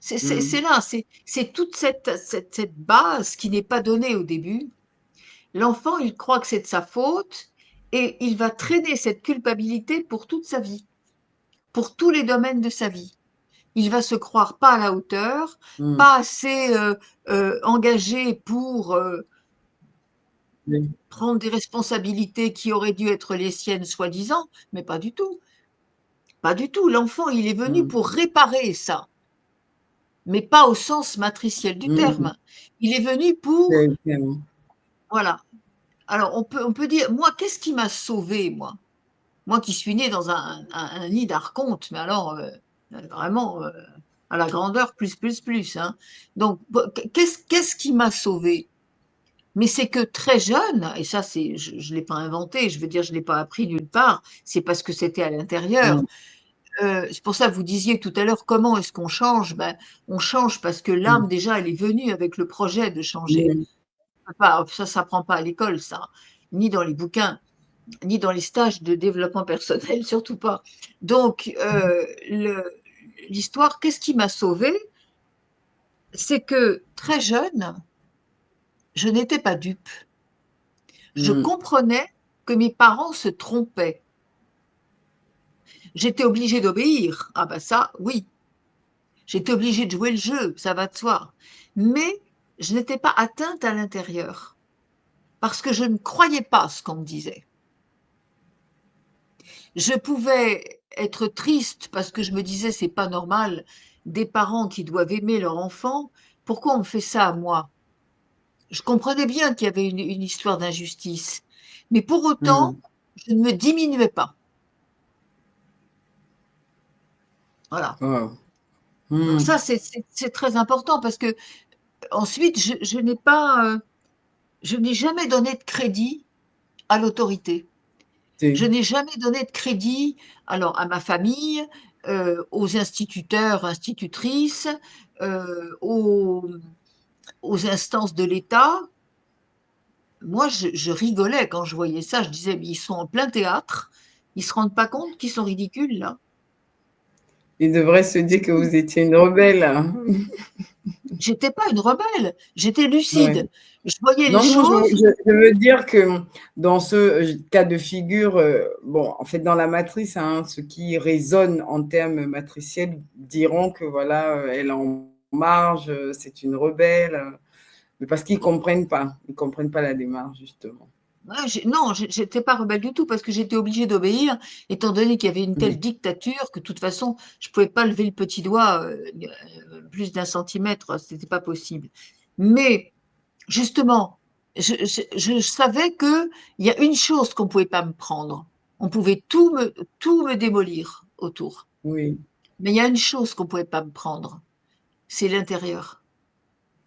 C'est Mm, là, c'est toute cette base qui n'est pas donnée au début. L'enfant, il croit que c'est de sa faute et il va traîner cette culpabilité pour toute sa vie, pour tous les domaines de sa vie. Il va se croire pas à la hauteur, mm, pas assez engagé pour oui, prendre des responsabilités qui auraient dû être les siennes, soi-disant, mais pas du tout. Pas du tout. L'enfant, il est venu mm, pour réparer ça, mais pas au sens matriciel du mm. terme. Il est venu pour, C'est bien. voilà. Alors, on peut dire, moi, qu'est-ce qui m'a sauvé, moi? Moi qui suis née dans un nid d'archonte, mais alors, vraiment, à la grandeur plus, hein. Donc, qu'est-ce qui m'a sauvé? Mais c'est que très jeune, et ça, je ne l'ai pas inventé, je veux dire, je ne l'ai pas appris nulle part, c'est parce que c'était à l'intérieur. Mm, C'est pour ça que vous disiez tout à l'heure, comment est-ce qu'on change? Ben, on change parce que mm, l'âme, déjà, elle est venue avec le projet de changer. mm, Ça s'apprend pas à l'école, ça, ni dans les bouquins, ni dans les stages de développement personnel, surtout pas. Donc, l'histoire, qu'est-ce qui m'a sauvée? C'est que très jeune, je n'étais pas dupe. Je mm. comprenais que mes parents se trompaient. J'étais obligée d'obéir. Ah ben ça, oui. J'étais obligée de jouer le jeu, ça va de soi. Mais je n'étais pas atteinte à l'intérieur parce que je ne croyais pas ce qu'on me disait. Je pouvais être triste parce que je me disais c'est pas normal des parents qui doivent aimer leur enfant, pourquoi on me fait ça à moi? Je comprenais bien qu'il y avait une histoire d'injustice, mais pour autant, Mm. je ne me diminuais pas. Voilà. Wow. Donc Mm. ça, c'est très important parce que ensuite, je n'ai jamais donné de crédit à l'autorité. Je Si. n'ai jamais donné de crédit alors à ma famille, aux instituteurs, institutrices, aux, aux instances de l'État. Moi, je rigolais quand je voyais ça. Je disais, mais ils sont en plein théâtre. Ils se rendent pas compte qu'ils sont ridicules là. Il devrait se dire que vous étiez une rebelle. J'étais pas une rebelle, j'étais Ouais. lucide. Je voyais les Non, non, choses. je veux dire que dans ce cas de figure, bon, en fait, dans la matrice, hein, ceux qui raisonnent en termes matriciels diront que voilà, elle est en marge, c'est une rebelle, mais parce qu'ils ne comprennent pas la démarche, justement. Ouais, non, j'étais pas rebelle du tout parce que j'étais obligée d'obéir, étant donné qu'il y avait une telle Mhm. dictature que de toute façon, je pouvais pas lever le petit doigt plus d'un centimètre, c'était pas possible. Mais justement, je savais que il y a une chose qu'on pouvait pas me prendre. On pouvait tout me démolir autour. Oui. Mais il y a une chose qu'on pouvait pas me prendre, c'est l'intérieur,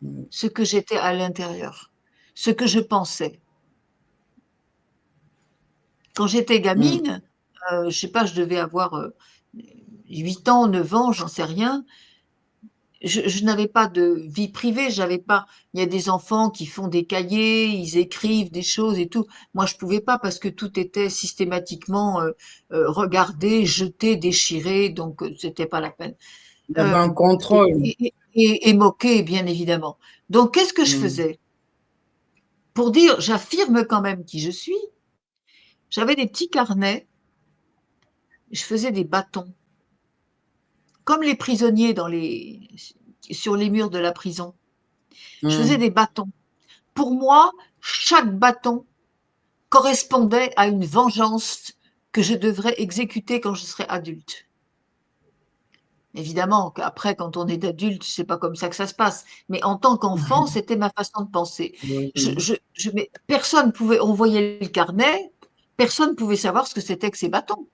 Mhm. ce que j'étais à l'intérieur, ce que je pensais. Quand j'étais Mhm. gamine, je sais pas, je devais avoir 8 ans, 9 ans, j'en sais rien. Je n'avais pas de vie privée, j'avais pas. Il y a des enfants qui font des cahiers, ils écrivent des choses et tout. Moi, je pouvais pas parce que tout était systématiquement regardé, jeté, déchiré, donc c'était pas la peine. Il y avait Euh, un contrôle. et moqué, bien évidemment. Donc, qu'est-ce que je Mhm. faisais? Pour dire, j'affirme quand même qui je suis. J'avais des petits carnets, je faisais des bâtons comme les prisonniers sur les murs de la prison. Je faisais Mhm. des bâtons. Pour moi, chaque bâton correspondait à une vengeance que je devrais exécuter quand je serai adulte. Évidemment qu'après, quand on est adulte, c'est pas comme ça que ça se passe. Mais en tant qu'enfant, c'était ma façon de penser. Oui. Mais personne pouvait, on voyait le carnet, personne pouvait savoir ce que c'était que ces bâtons.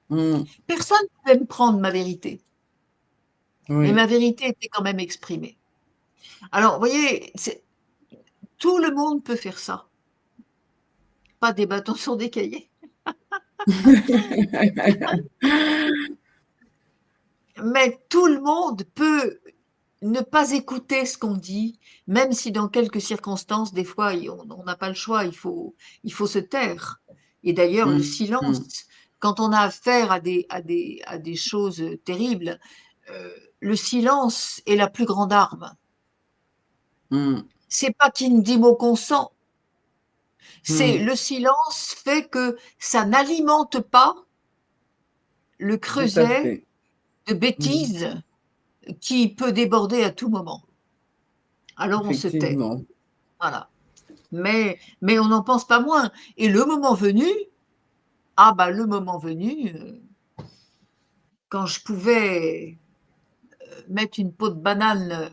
Mhm. Personne ne pouvait me prendre ma vérité. Et Oui. ma vérité était quand même exprimée. Alors, vous voyez, tout le monde peut faire ça. Pas des bâtons sur des cahiers. Mais tout le monde peut ne pas écouter ce qu'on dit, même si dans quelques circonstances, des fois, on n'a pas le choix, il faut se taire. Et d'ailleurs, le silence, Mhm. quand on a affaire à des choses terribles, le silence est la plus grande arme. Mhm. C'est pas qui ne dit mot consent, c'est Mhm. le silence fait que ça n'alimente pas le Tout à creuset fait. de Mhm. bêtises qui peut déborder à tout moment. Alors on se tait. Effectivement. Voilà. Mais on n'en pense pas moins. Et le moment venu, ah bah le moment venu, quand je pouvais mettre une peau de banane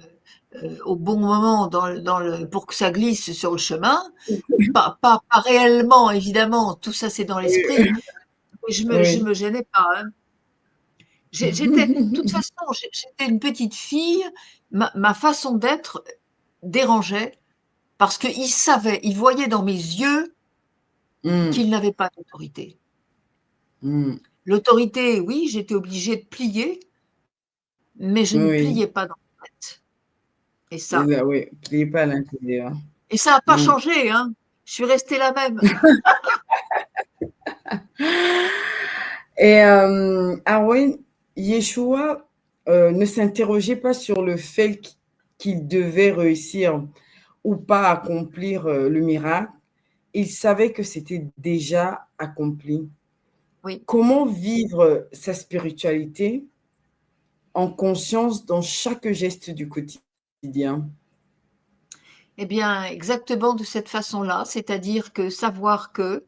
au bon moment pour que ça glisse sur le chemin, pas réellement évidemment, tout ça c'est dans l'esprit, mais je Oui. me gênais pas. Hein. De toute façon, j'étais une petite fille, ma façon d'être dérangeait parce qu'ils savaient, ils voyaient dans mes yeux Mhm. qu'ils n'avaient pas d'autorité. Mhm. L'autorité, oui, j'étais obligée de plier, mais je ne Oui. pliais pas dans ma tête. Et Et ça, là, oui. Pliez pas à l'intérieur. et ça n'a pas Mhm. changé, hein. Je suis restée la même. Et Arwen, Yeshua ne s'interrogeait pas sur le fait qu'il devait réussir ou pas accomplir le miracle. Il savait que c'était déjà accompli. Oui. Comment vivre sa spiritualité en conscience dans chaque geste du quotidien? Eh bien, exactement de cette façon-là, c'est-à-dire que savoir que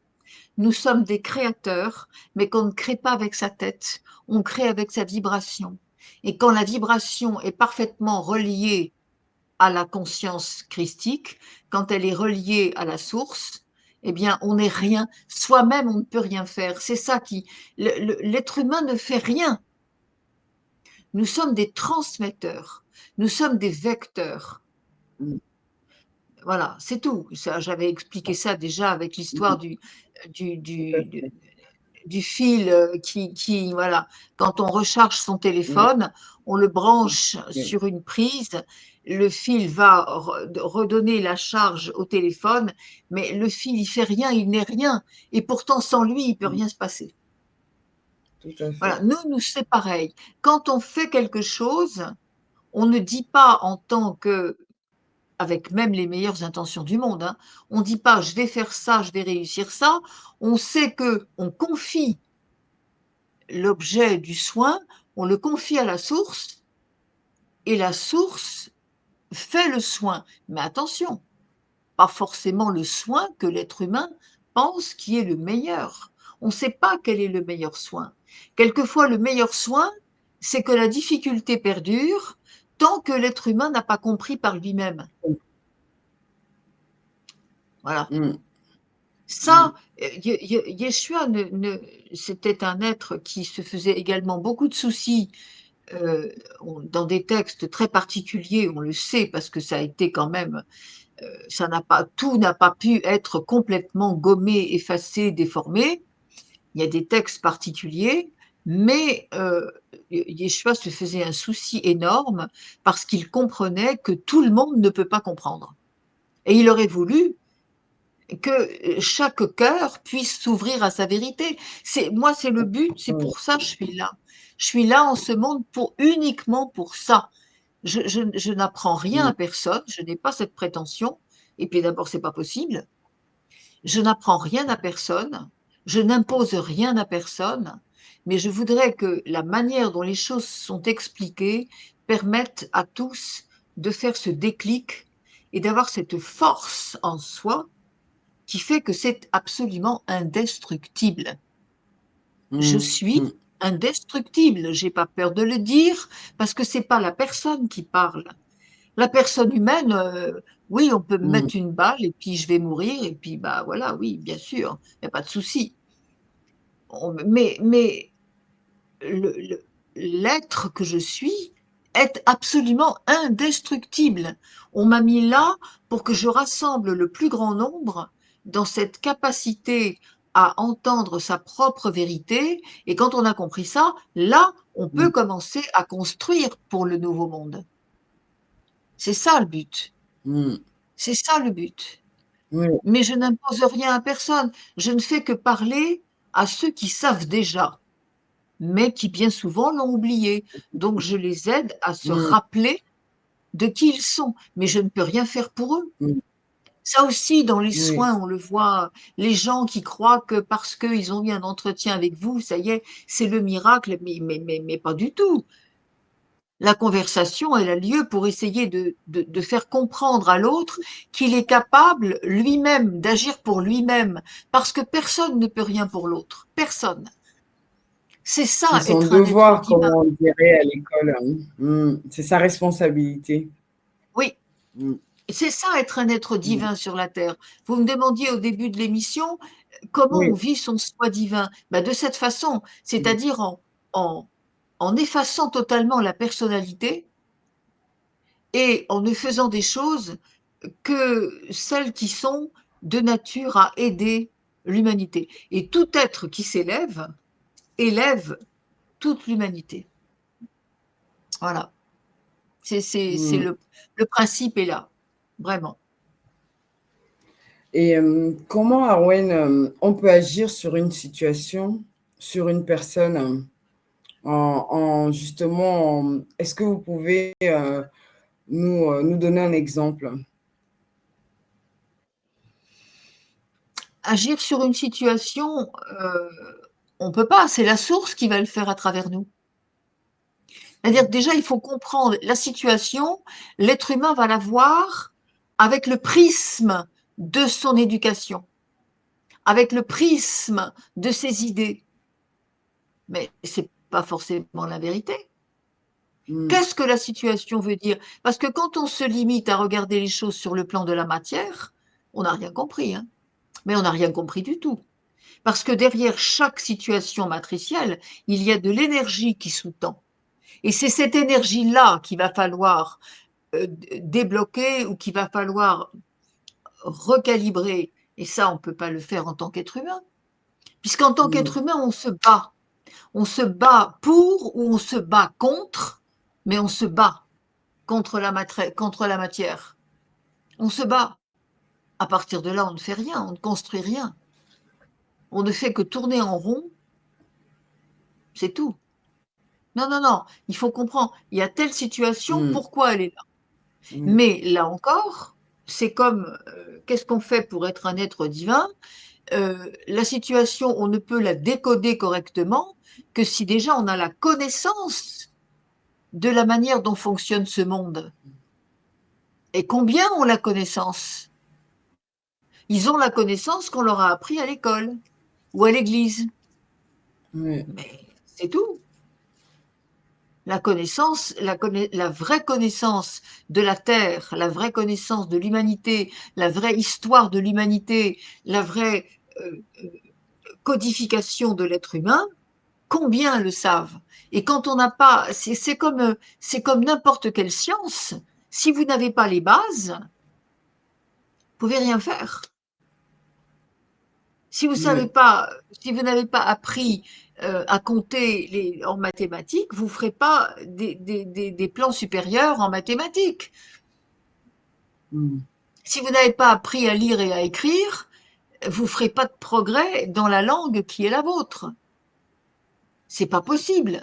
nous sommes des créateurs, mais qu'on ne crée pas avec sa tête, on crée avec sa vibration. Et quand la vibration est parfaitement reliée à la conscience christique, quand elle est reliée à la source, eh bien, on n'est rien. Soi-même, on ne peut rien faire. C'est ça qui. L'être humain ne fait rien. Nous sommes des transmetteurs. Nous sommes des vecteurs. Mm, Voilà, c'est tout. Ça, j'avais expliqué ça déjà avec l'histoire mm, du, tout à du, fait. du fil voilà, quand on recharge son Oui, téléphone, on le branche oui, sur une prise, le fil va redonner la charge au téléphone, mais le fil, il fait rien, il n'est rien. Et pourtant, sans lui, il peut mm, rien se passer. tout à Voilà, fait. nous, c'est pareil. Quand on fait quelque chose, on ne dit pas en tant que avec même les meilleures intentions du monde, hein, on ne dit pas je vais faire ça, je vais réussir ça. On sait que on confie l'objet du soin, on le confie à la source et la source fait le soin. Mais attention, pas forcément le soin que l'être humain pense qui est le meilleur. On ne sait pas quel est le meilleur soin. Quelquefois, le meilleur soin, c'est que la difficulté perdure tant que l'être humain n'a pas compris par lui-même. Voilà. Mm, mm, Ça, Yeshua, c'était un être qui se faisait également beaucoup de soucis dans des textes très particuliers, on le sait, parce que ça a été quand même, tout n'a pas pu être complètement gommé, effacé, déformé. Il y a des textes particuliers, mais Yeshua se faisait un souci énorme parce qu'il comprenait que tout le monde ne peut pas comprendre. Et il aurait voulu que chaque cœur puisse s'ouvrir à sa vérité. Moi, c'est le but, c'est mm, pour ça que je suis là. Je suis là en ce monde uniquement pour ça. Je n'apprends rien mm, à personne, je n'ai pas cette prétention. Et puis d'abord, c'est pas possible. Je n'apprends rien à personne, je n'impose rien à personne, mais je voudrais que la manière dont les choses sont expliquées permette à tous de faire ce déclic et d'avoir cette force en soi qui fait que c'est absolument indestructible. Je mm, suis mm, indestructible, j'ai pas peur de le dire, parce que c'est pas la personne qui parle. La personne humaine, oui, on peut me mm, mettre une balle et puis je vais mourir et puis bah voilà, oui, bien sûr, il n'y a pas de souci. Mais l'être que je suis est absolument indestructible. On m'a mis là pour que je rassemble le plus grand nombre dans cette capacité à entendre sa propre vérité. Et quand on a compris ça, là, on peut mm, commencer à construire pour le nouveau monde. C'est ça le but. mm. C'est ça le but. Oui, Mais je n'impose rien à personne. Je ne fais que parler à ceux qui savent déjà, mais qui bien souvent l'ont oublié. Donc je les aide à se mm, rappeler de qui ils sont, mais je ne peux rien faire pour eux. mm, Ça aussi, dans les oui. soins, on le voit, les gens qui croient que parce qu'ils ont eu un entretien avec vous, ça y est, c'est le miracle, mais pas du tout. La conversation, elle a lieu pour essayer de faire comprendre à l'autre qu'il est capable lui-même d'agir pour lui-même, parce que personne ne peut rien pour l'autre. Personne. C'est C'est ça, son être un être devoir, comme divin. on dirait à l'école, hein. Mm, c'est sa responsabilité. Oui, Mm, c'est ça, être un être mm. divin sur la terre. Vous me demandiez au début de l'émission comment on Oui. vit son soi divin. Ben, de cette façon, Mm, c'est-à-dire en, en effaçant totalement la personnalité et en ne faisant des choses que celles qui sont de nature à aider l'humanité. Et tout être qui s'élève, élève toute l'humanité. Voilà. C'est mm. le principe est là, vraiment. Et comment, Arwen, on peut agir sur une situation, sur une personne, justement, est-ce que vous pouvez nous donner un exemple? Agir sur une situation, on peut pas, c'est la source qui va le faire à travers nous. C'est-à-dire que déjà, il faut comprendre la situation, l'être humain va la voir avec le prisme de son éducation, avec le prisme de ses idées. Mais c'est pas forcément la vérité. Mm, Qu'est-ce que la situation veut dire? Parce que quand on se limite à regarder les choses sur le plan de la matière, on n'a rien compris, hein. Mais on n'a rien compris du tout. Parce que derrière chaque situation matricielle, il y a de l'énergie qui sous-tend. Et c'est cette énergie-là qu'il va falloir débloquer ou qu'il va falloir recalibrer. Et ça, on ne peut pas le faire en tant qu'être humain. Puisqu'en tant mm, qu'être humain, on se bat. On se bat pour ou on se bat contre, mais on se bat contre la matière. On se bat. À partir de là, on ne fait rien, on ne construit rien. On ne fait que tourner en rond, c'est tout. Non, non, non, il faut comprendre, il y a telle situation, mm, pourquoi elle est là? oui, Mais là encore, c'est comme, qu'est-ce qu'on fait pour être un être divin? La situation, on ne peut la décoder correctement que si déjà on a la connaissance de la manière dont fonctionne ce monde. Et combien ont la connaissance? Ils ont la connaissance qu'on leur a appris à l'école ou à l'église. Oui. Mais c'est tout. La connaissance, la vraie connaissance de la Terre, la vraie connaissance de l'humanité, la vraie histoire de l'humanité, la vraie euh, codification de l'être humain, combien le savent? Et quand on n'a pas, c'est comme n'importe quelle science. Si vous n'avez pas les bases, vous pouvez rien faire. Si vous savez Oui. pas, si vous n'avez pas appris à compter en mathématiques, vous ne ferez pas des plans supérieurs en mathématiques. Mm. Si vous n'avez pas appris à lire et à écrire, vous ne ferez pas de progrès dans la langue qui est la vôtre. C'est pas possible.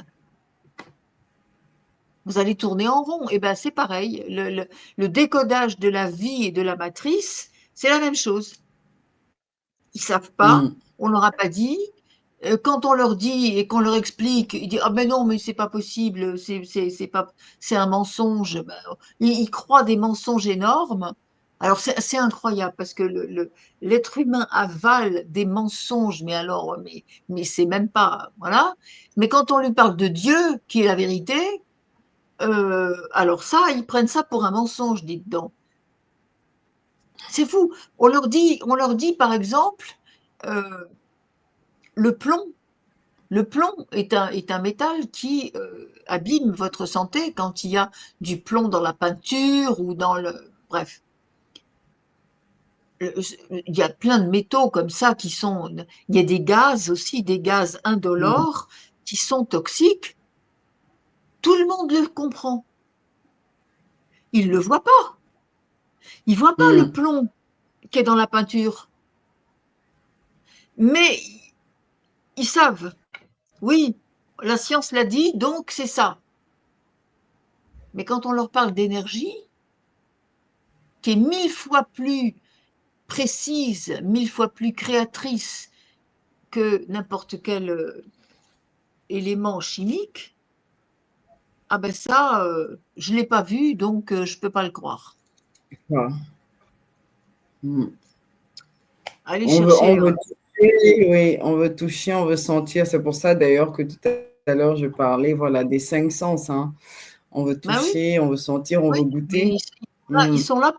Vous allez tourner en rond. Et ben c'est pareil. Le décodage de la vie et de la matrice, c'est la même chose. Ils savent pas, Mm. on leur a pas dit. Quand on leur dit et qu'on leur explique, ils disent ah ben non mais c'est pas possible, c'est pas c'est un mensonge. Ben, ils croient des mensonges énormes. Alors c'est incroyable parce que l'être humain avale des mensonges, mais alors mais c'est même pas voilà. Mais quand on lui parle de Dieu qui est la vérité, alors ça ils prennent ça pour un mensonge, dites donc. C'est fou. On leur dit par exemple euh, le plomb. Le plomb est un métal qui abîme votre santé quand il y a du plomb dans la peinture ou dans le... Bref, il y a plein de métaux comme ça qui sont... Il y a des gaz aussi, des gaz Mm. indolores qui sont toxiques. Tout le monde le comprend. Il ne le voit pas. Il ne voit pas le Mm. plomb qui est dans la peinture. Mais ils savent. Oui, la science l'a dit, donc c'est ça. Mais quand on leur parle d'énergie, qui est 1000 fois plus précise, 1000 fois plus créatrice que n'importe quel élément chimique, ah ben ça, je ne l'ai pas vu, donc je ne peux pas le croire. Ah. Mm. Allez On chercher. veut toucher, oui, on veut toucher, on veut sentir. C'est pour ça d'ailleurs que tout à l'heure je parlais, voilà, des cinq sens, hein. On veut Ben oui, toucher, on veut sentir, on oui, veut mais goûter. ils Mm. sont là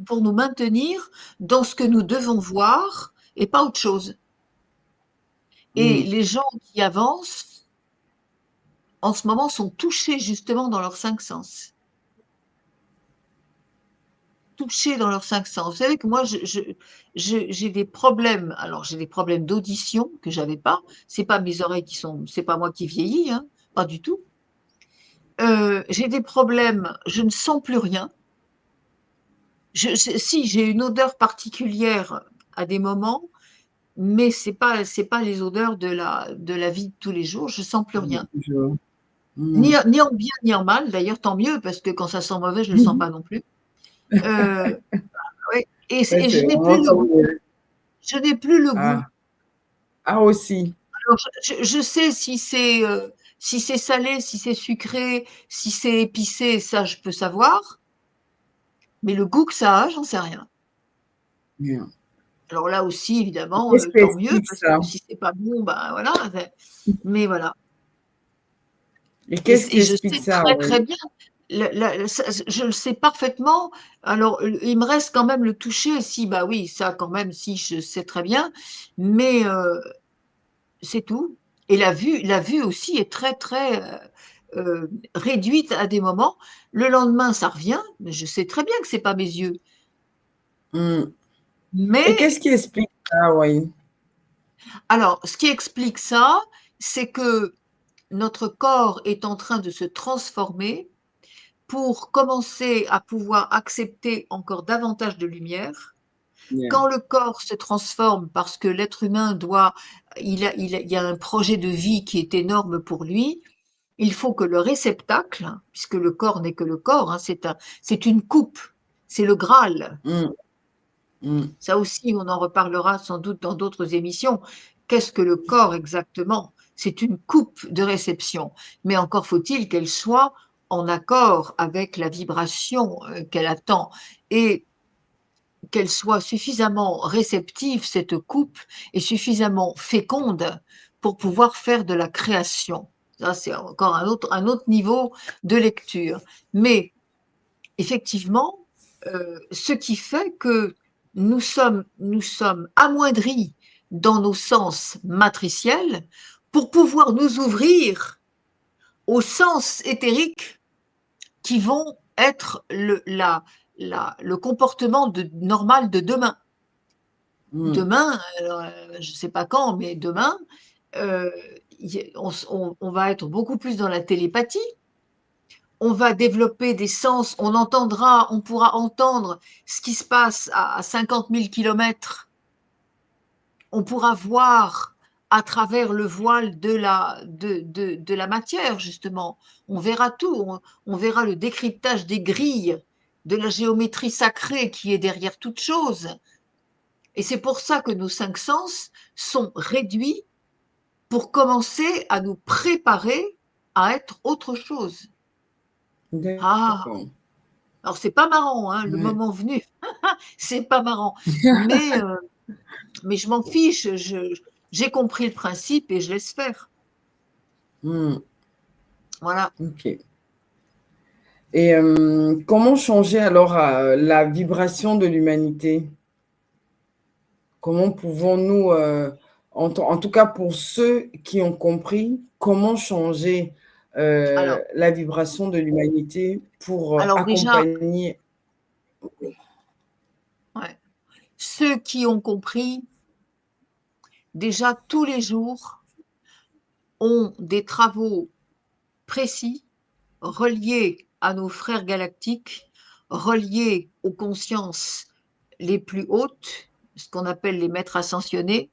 pour nous maintenir dans ce que nous devons voir et pas autre chose. Et Mm. les gens qui avancent, en ce moment, sont touchés justement dans leurs cinq sens. Touchés dans leurs cinq sens. Vous savez que moi, j'ai des problèmes. Alors, j'ai des problèmes d'audition que j'avais pas. C'est pas mes oreilles qui sont, c'est pas moi qui vieillis, hein, pas du tout. J'ai des problèmes. Je ne sens plus rien. Si j'ai une odeur particulière à des moments, mais c'est pas les odeurs de la vie de tous les jours. Je sens plus rien. Mm. Ni en bien ni en mal. D'ailleurs, tant mieux parce que quand ça sent mauvais, je le sens pas non plus. Euh, ouais. Ouais, Et c'est je n'ai plus vraiment le tant goût. mieux. Je n'ai plus le goût. Ah. Ah aussi. Alors, je sais si c'est salé, si c'est sucré, si c'est épicé, ça je peux savoir, mais le goût que ça a, j'en sais rien. Bien. Alors là aussi, évidemment, Qu'est-ce qui tant mieux, explique parce ça? que si c'est pas bon, ben voilà. Mais voilà. Et qu'est-ce qui Et je explique sais ça, très très oui? bien. Je le sais parfaitement. Alors, il me reste quand même le toucher. Si, bah oui, ça quand même, si je sais très bien. Mais c'est tout. Et la vue aussi est très, très réduite à des moments. Le lendemain, ça revient, mais je sais très bien que c'est pas mes yeux. Mm. Et qu'est-ce Mais qui explique ça, oui? alors, ce qui explique ça, c'est que notre corps est en train de se transformer pour commencer à pouvoir accepter encore davantage de lumière. Bien. Quand le corps se transforme parce que l'être humain il y a un projet de vie qui est énorme pour lui, il faut que le réceptacle, puisque le corps n'est que le corps, hein, c'est une coupe, c'est le Graal. Mm. Mm. Ça aussi, on en reparlera sans doute dans d'autres émissions. Qu'est-ce que le corps exactement? C'est une coupe de réception, mais encore faut-il qu'elle soit en accord avec la vibration qu'elle attend. Et qu'elle soit suffisamment réceptive, cette coupe, et suffisamment féconde pour pouvoir faire de la création. Ça, c'est encore un autre niveau de lecture. Mais effectivement, ce qui fait que nous sommes amoindris dans nos sens matriciels pour pouvoir nous ouvrir aux sens éthériques qui vont être le comportement normal de demain. Demain, je ne sais pas quand, mais demain, euh, on va être beaucoup plus dans la télépathie. On va développer des sens, on pourra entendre ce qui se passe à 50 000 kilomètres. On pourra voir à travers le voile de la matière, justement. On verra tout, on verra le décryptage des grilles, de la géométrie sacrée qui est derrière toute chose. Et c'est pour ça que nos 5 sens sont réduits pour commencer à nous préparer à être autre chose. Ah, D'accord. alors c'est pas marrant, hein, le Ouais. moment venu, c'est pas marrant, mais, euh, mais je m'en fiche, j'ai compris le principe et je laisse faire. Hmm, Voilà. ok. Et comment changer alors la vibration de l'humanité? Comment pouvons-nous, en tout cas pour ceux qui ont compris, comment changer Alors, la vibration de l'humanité pour alors déjà, accompagner? ouais, ceux qui ont compris, déjà tous les jours, ont des travaux précis reliés à nos frères galactiques, reliés aux consciences les plus hautes, ce qu'on appelle les maîtres ascensionnés,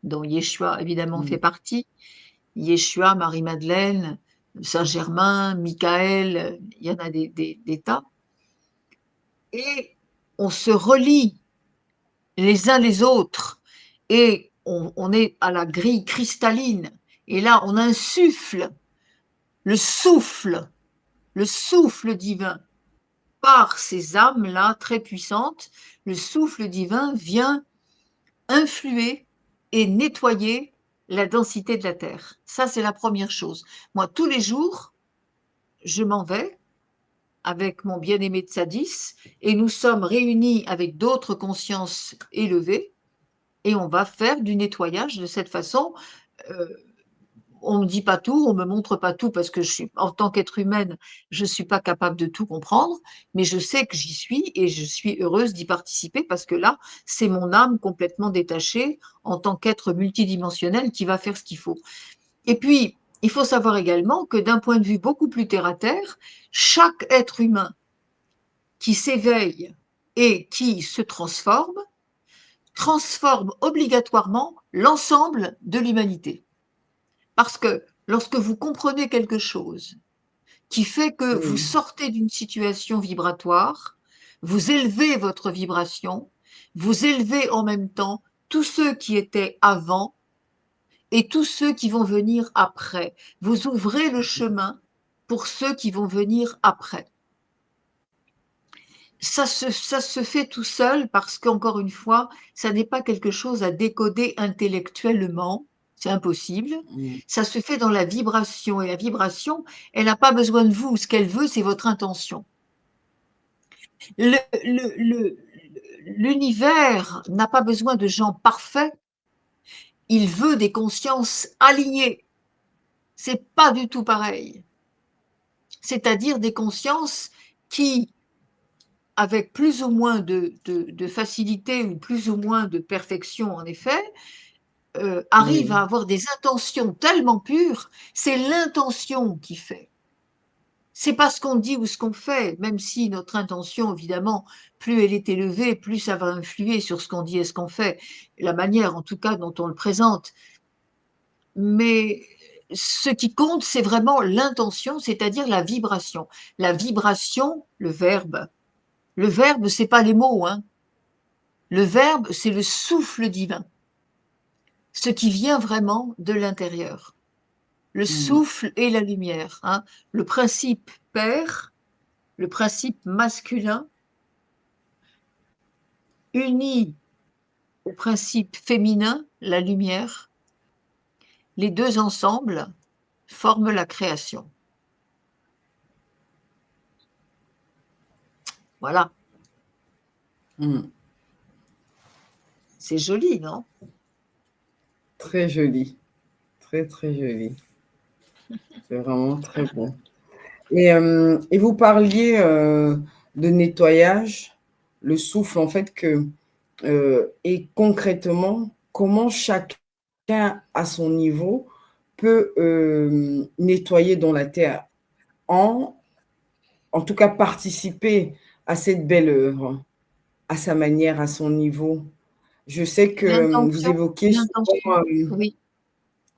dont Yeshua évidemment fait Hmm, partie, Yeshua, Marie-Madeleine, Saint-Germain, Michael, il y en a des tas. Et on se relie les uns les autres et on est à la grille cristalline. Et là, on insuffle le souffle, le souffle divin par ces âmes-là très puissantes. Le souffle divin vient influer et nettoyer la densité de la Terre. Ça, c'est la première chose. Moi, tous les jours, je m'en vais avec mon bien-aimé Tsadis et nous sommes réunis avec d'autres consciences élevées et on va faire du nettoyage de cette façon. Euh, on ne me dit pas tout, on ne me montre pas tout parce que en tant qu'être humaine, je ne suis pas capable de tout comprendre, mais je sais que j'y suis et je suis heureuse d'y participer parce que là, c'est mon âme complètement détachée en tant qu'être multidimensionnel qui va faire ce qu'il faut. Et puis, il faut savoir également que d'un point de vue beaucoup plus terre à terre, chaque être humain qui s'éveille et qui se transforme obligatoirement l'ensemble de l'humanité. Parce que lorsque vous comprenez quelque chose qui fait que vous oui, sortez d'une situation vibratoire, vous élevez votre vibration, vous élevez en même temps tous ceux qui étaient avant et tous ceux qui vont venir après. Vous ouvrez le chemin pour ceux qui vont venir après. Ça se fait tout seul parce qu'encore une fois, ça n'est pas quelque chose à décoder intellectuellement, c'est impossible. hmm, Ça se fait dans la vibration et la vibration, elle n'a pas besoin de vous. Ce qu'elle veut, c'est votre intention. Le- le- le- L'univers n'a pas besoin de gens parfaits, il veut des consciences alignées. C'est pas du tout pareil. C'est-à-dire des consciences qui, avec plus ou moins de facilité ou plus ou moins de perfection, en effet, arrive à oui, avoir des intentions tellement pures, c'est l'intention qui fait. C'est pas ce qu'on dit ou ce qu'on fait, même si notre intention, évidemment, plus elle est élevée, plus ça va influer sur ce qu'on dit et ce qu'on fait, la manière en tout cas dont on le présente. Mais ce qui compte, c'est vraiment l'intention, c'est-à-dire la vibration. La vibration, le verbe. Le verbe, c'est pas les mots, hein. Le verbe, c'est le souffle divin, ce qui vient vraiment de l'intérieur. Le hmm, souffle et la lumière, hein. Le principe père, le principe masculin unis au principe féminin, la lumière, les deux ensemble forment la création. Voilà, c'est joli, non? Très joli, très très joli. C'est vraiment très bon. Et vous parliez de nettoyage, le souffle, en fait, et concrètement, comment chacun à son niveau peut nettoyer dans la terre, en, en tout cas participer à cette belle œuvre, à sa manière, à son niveau. Je sais que vous L'intention, évoquez l'intention, souvent, oui.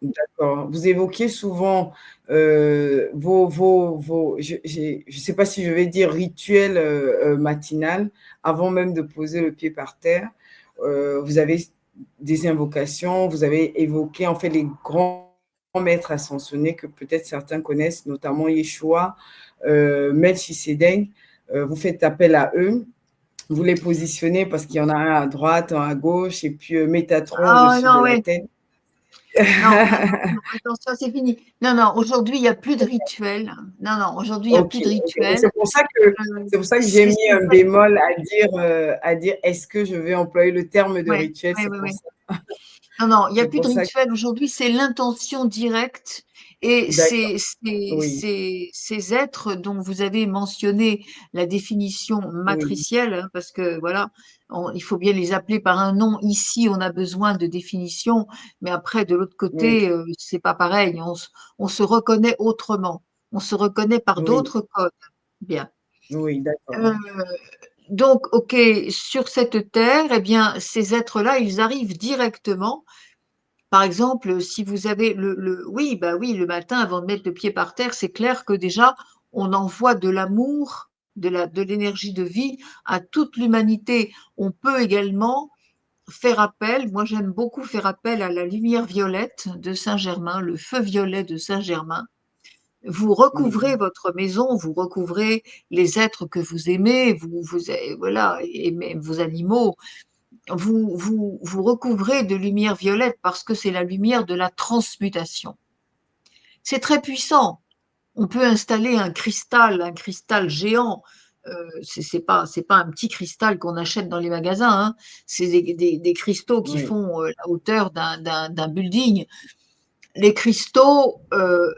d'accord, vous évoquez souvent je ne sais pas si je vais dire rituel matinal, avant même de poser le pied par terre. Vous avez des invocations, vous avez évoqué en fait les grands maîtres ascensionnés que peut-être certains connaissent, notamment Yeshua, Melchisedec. Vous faites appel à eux, vous les positionnez parce qu'il y en a un à droite, un à gauche, et puis Métatron Ah au-dessus de non, la oui. tête. Non, attention, attention, c'est fini. Non, non, aujourd'hui, il n'y a plus de rituel. Non, non, aujourd'hui, il n'y a Ok, plus de ok. rituel. C'est pour ça que j'ai C'est mis un vrai. bémol à dire est-ce que je vais employer le terme de Ouais, rituel, ouais, c'est ouais, pour ouais. ça. Non, non, il n'y a C'est plus de pour ça que, rituel. Aujourd'hui, c'est l'intention directe et d'accord, oui, ces êtres dont vous avez mentionné la définition oui, matricielle, hein, parce que voilà, il faut bien les appeler par un nom. Ici, on a besoin de définition, mais après, de l'autre oui, côté, c'est pas pareil. On se reconnaît autrement. On se reconnaît par oui, d'autres codes. Bien. oui, d'accord, Euh, donc, OK, sur cette terre, eh bien, ces êtres-là, ils arrivent directement. Par exemple, si vous avez oui, bah oui, le matin, avant de mettre le pied par terre, c'est clair que déjà, on envoie de l'amour, de l'énergie de vie à toute l'humanité. On peut également faire appel, moi j'aime beaucoup faire appel à la lumière violette de Saint-Germain, le feu violet de Saint-Germain. Vous oui, recouvrez votre maison, vous recouvrez les êtres que vous aimez, voilà, et même vos animaux, vous recouvrez de lumière violette parce que c'est la lumière de la transmutation. C'est très puissant. On peut installer un cristal géant. C'est pas un petit cristal qu'on achète dans les magasins, hein. C'est des cristaux qui oui, font la hauteur d'un building. Les cristaux,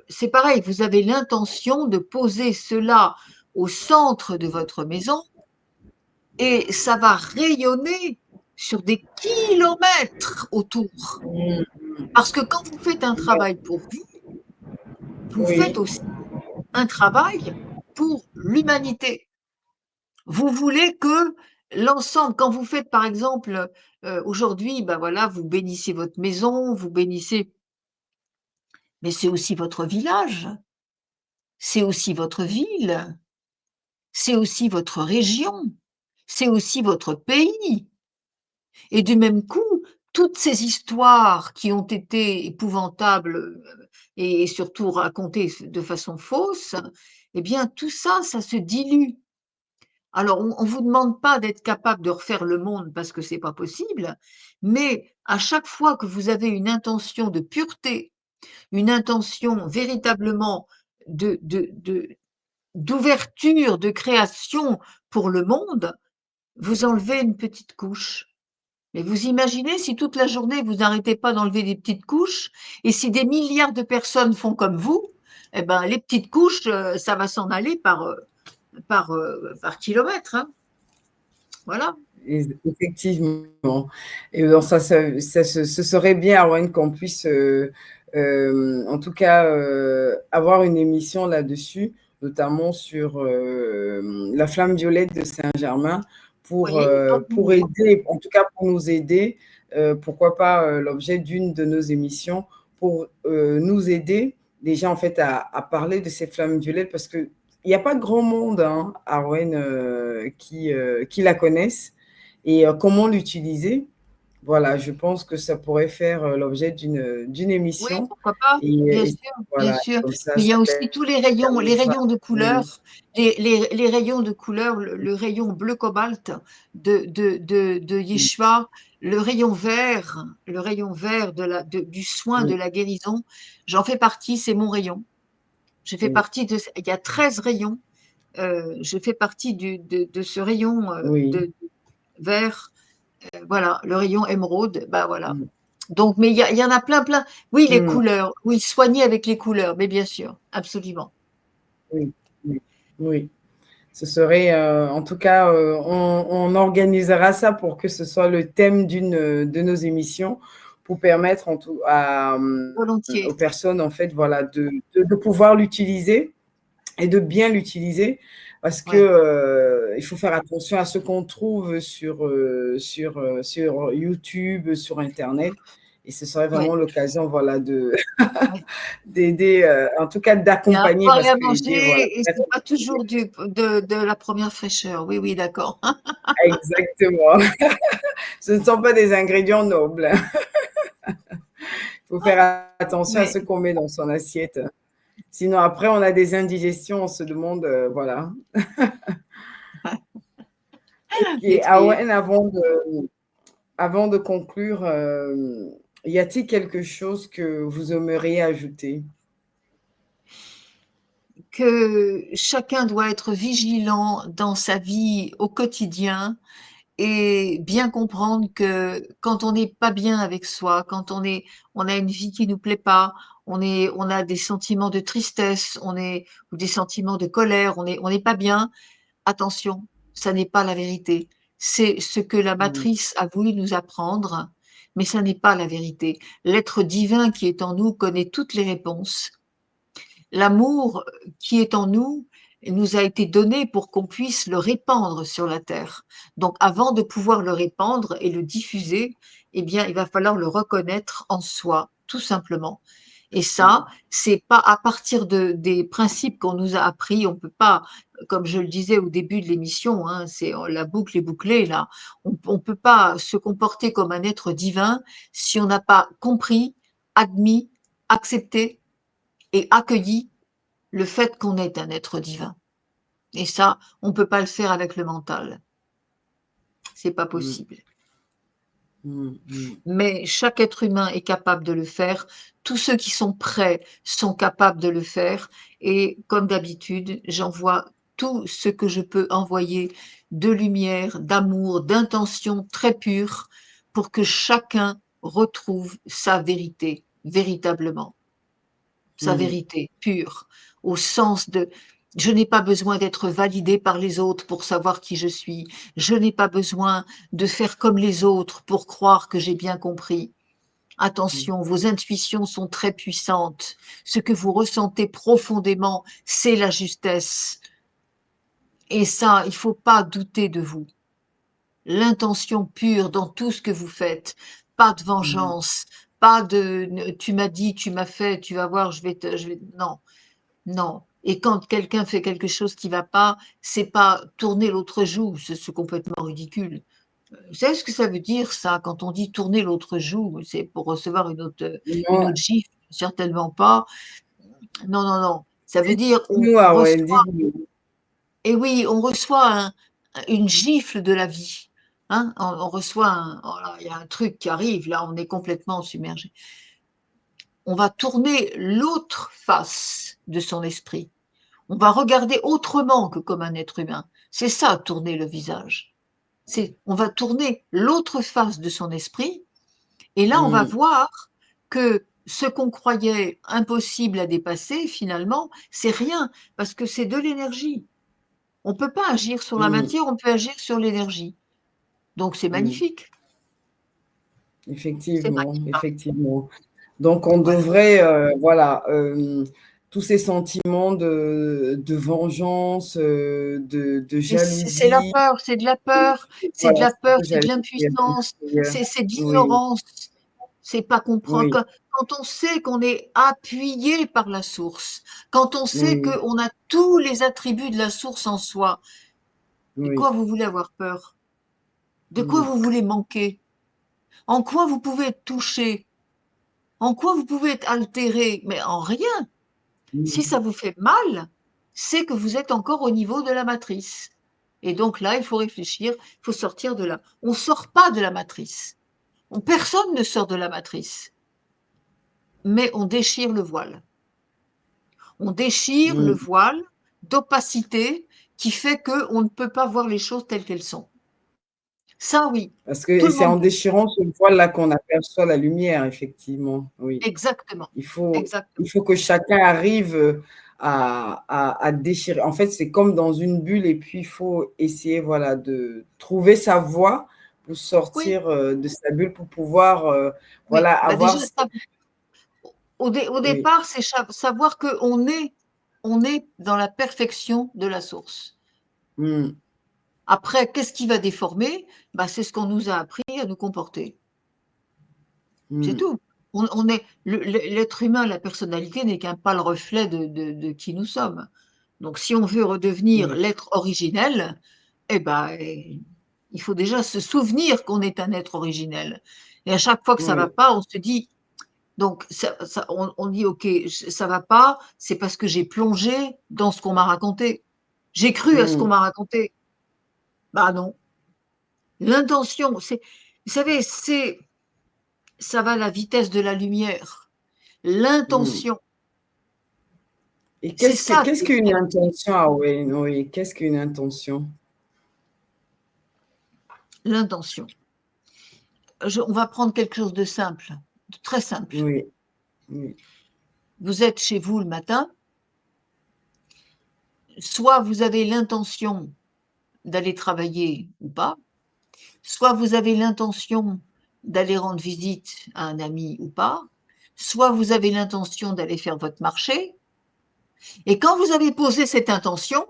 c'est pareil, vous avez l'intention de poser cela au centre de votre maison et ça va rayonner sur des kilomètres autour. Parce que quand vous faites un travail pour vous, vous faites oui, aussi un travail pour l'humanité. Vous voulez que l'ensemble, quand vous faites par exemple, aujourd'hui, ben voilà, vous bénissez votre maison, vous bénissez, mais c'est aussi votre village, c'est aussi votre ville, c'est aussi votre région, c'est aussi votre pays. Et du même coup, toutes ces histoires qui ont été épouvantables, et surtout racontées de façon fausse, eh bien tout ça, ça se dilue. Alors on vous demande pas d'être capable de refaire le monde parce que c'est pas possible, mais à chaque fois que vous avez une intention de pureté, une intention véritablement de d'ouverture, de création pour le monde, vous enlevez une petite couche. Mais vous imaginez si toute la journée vous n'arrêtez pas d'enlever des petites couches et si des milliards de personnes font comme vous, eh ben les petites couches, ça va s'en aller par kilomètre, hein. Voilà. effectivement. Et donc ce serait bien, Arwen, qu'on puisse, en tout cas, avoir une émission là-dessus, notamment sur la flamme violette de Saint-Germain, Oui, donc pour aider, en tout cas pour nous aider, pourquoi pas l'objet d'une de nos émissions, pour nous aider déjà en fait à parler de ces flammes violettes, parce que il n'y a pas grand monde, hein, à Rouen, qui la connaissent et comment l'utiliser. voilà, je pense que ça pourrait faire l'objet d'une Oui, émission. pourquoi pas? Bien Et sûr, bien voilà, sûr. comme ça, Mais il y ça a aussi tous les permettra. rayons de Oui, couleur, les rayons de couleur, le rayon bleu cobalt de oui, Yeshua, le rayon vert du soin, de oui, la guérison. J'en fais partie, c'est mon rayon. Je fais oui, partie il y a 13 rayons. Je fais partie de ce rayon oui. vert, voilà, le rayon émeraude, bah voilà. Mm, Donc, mais il y en a plein, plein. Oui, les mm, couleurs. Oui, soigner avec les couleurs, mais bien sûr, absolument. oui, oui, oui. Ce serait, en tout cas, on organisera ça pour que ce soit le thème d'une de nos émissions, pour permettre aux Volontiers. personnes, en fait, voilà, de pouvoir l'utiliser et de bien l'utiliser, parce que Ouais. il faut faire attention à ce qu'on trouve sur YouTube, sur Internet. Et ce serait Ouais. vraiment l'occasion, voilà, Ouais. d'aider, en tout cas Il y a à d'accompagner, boire et parce à que aider, voilà. manger et c'est pas toujours de la première fraîcheur. Oui, oui, d'accord. Exactement. Ce ne sont pas des ingrédients nobles. Il faut faire attention à Mais, ce qu'on met dans son assiette. Sinon, après, on a des indigestions, on se demande, voilà. Ok, l'été. Awen, avant de conclure, y a-t-il quelque chose que vous aimeriez ajouter? Que chacun doit être vigilant dans sa vie au quotidien et bien comprendre que quand on n'est pas bien avec soi, quand on a une vie qui nous plaît pas, on a des sentiments de tristesse, ou des sentiments de colère, on n'est pas bien. Attention, ça n'est pas la vérité. C'est ce que la Mm, matrice a voulu nous apprendre, mais ça n'est pas la vérité. L'être divin qui est en nous connaît toutes les réponses. L'amour qui est en nous nous a été donné pour qu'on puisse le répandre sur la terre. Donc, avant de pouvoir le répandre et le diffuser, eh bien, il va falloir le reconnaître en soi, tout simplement. Et ça, mm, c'est pas à partir des principes qu'on nous a appris. On peut pas, comme je le disais au début de l'émission, hein, la boucle est bouclée là. On peut pas se comporter comme un être divin si on n'a pas compris, admis, accepté et accueilli le fait qu'on est un être divin. Et ça, on peut pas le faire avec le mental. C'est pas mm, possible. mm, mm, Mais chaque être humain est capable de le faire. Tous ceux qui sont prêts sont capables de le faire. Et comme d'habitude, j'envoie tout ce que je peux envoyer de lumière, d'amour, d'intention très pure pour que chacun retrouve sa vérité, véritablement. Sa mm, vérité pure, au sens de je n'ai pas besoin d'être validé par les autres pour savoir qui je suis. Je n'ai pas besoin de faire comme les autres pour croire que j'ai bien compris. mm, Attention, vos intuitions sont très puissantes. Ce que vous ressentez profondément, c'est la justesse. Et ça, il faut pas douter de vous. L'intention pure dans tout ce que vous faites, pas de mm, vengeance, pas de tu m'as dit, tu m'as fait, tu vas voir, non. Non. Et quand quelqu'un fait quelque chose qui va pas, c'est pas tourner l'autre joue, c'est complètement ridicule. Vous savez ce que ça veut dire ça, quand on dit tourner l'autre joue? C'est pour recevoir une non, autre gifle? Certainement pas. Non, non, non. Ça veut dire dites-nous, on Awen, reçoit, dites-nous. et oui, on reçoit une gifle de la vie. Hein? On reçoit oh là, il y a un truc qui arrive, là, on est complètement submergé. On va tourner l'autre face de son esprit. On va regarder autrement que comme un être humain. C'est ça, tourner le visage. On va tourner l'autre face de son esprit et là, on va Mm, voir que ce qu'on croyait impossible à dépasser, finalement, c'est rien parce que c'est de l'énergie. On ne peut pas agir sur la mm, matière, on peut agir sur l'énergie. Donc, c'est mm. magnifique. C'est Effectivement, magnifique. effectivement. Donc, on Voilà. devrait, voilà, tous ces sentiments de vengeance, de Mais c'est la jalousie, peur, c'est de la peur, c'est de voilà, la c'est ce peur, que c'est de j'allais dire. l'impuissance, c'est de Oui, l'ignorance. C'est pas comprendre. oui, Quand on sait qu'on est appuyé par la source, quand on sait oui, qu'on a tous les attributs de la source en soi, de quoi oui, vous voulez avoir peur? De quoi mm, vous voulez manquer? En quoi vous pouvez être touché? En quoi vous pouvez être altéré? Mais en rien. Si ça vous fait mal, c'est que vous êtes encore au niveau de la matrice. Et donc là, il faut réfléchir, il faut sortir de là. On ne sort pas de la matrice. Personne ne sort de la matrice. Mais on déchire le voile. On déchire le voile d'opacité qui fait qu'on ne peut pas voir les choses telles qu'elles sont. Ça, oui. Parce Tout que le c'est en monde. déchirant ce voile-là qu'on aperçoit la lumière, effectivement. Oui. Exactement. Il Exactement. faut que chacun arrive à déchirer. En fait, c'est comme dans une bulle et puis il faut essayer voilà, de trouver sa voie pour Oui, sortir de sa bulle, pour pouvoir oui. voilà, Bah avoir… déjà, au Oui. départ, c'est savoir on est dans la perfection de la source. Mm, Après, qu'est-ce qui va déformer? Bah, c'est ce qu'on nous a appris à nous comporter. C'est mm, tout. On est l'être humain, la personnalité n'est qu'un pâle reflet de qui nous sommes. Donc si on veut redevenir oui, l'être originel, eh ben, il faut déjà se souvenir qu'on est un être originel. Et à chaque fois que ça va oui, pas, on se dit donc on dit: «OK, ça va pas, c'est parce que j'ai plongé dans ce qu'on m'a raconté. J'ai cru à ce qu'on mm, m'a raconté». Bah non, l'intention, vous savez, ça va à la vitesse de la lumière. mm. L'intention, Et c'est ça qu'est-ce qui est qu'une très intention? Ah oui, oui, qu'est-ce qu'une intention? l'intention. On va prendre quelque chose de simple, de très simple. Oui, oui, Vous êtes chez vous le matin, soit vous avez l'intention d'aller travailler ou pas, soit vous avez l'intention d'aller rendre visite à un ami ou pas, soit vous avez l'intention d'aller faire votre marché, et quand vous avez posé cette intention,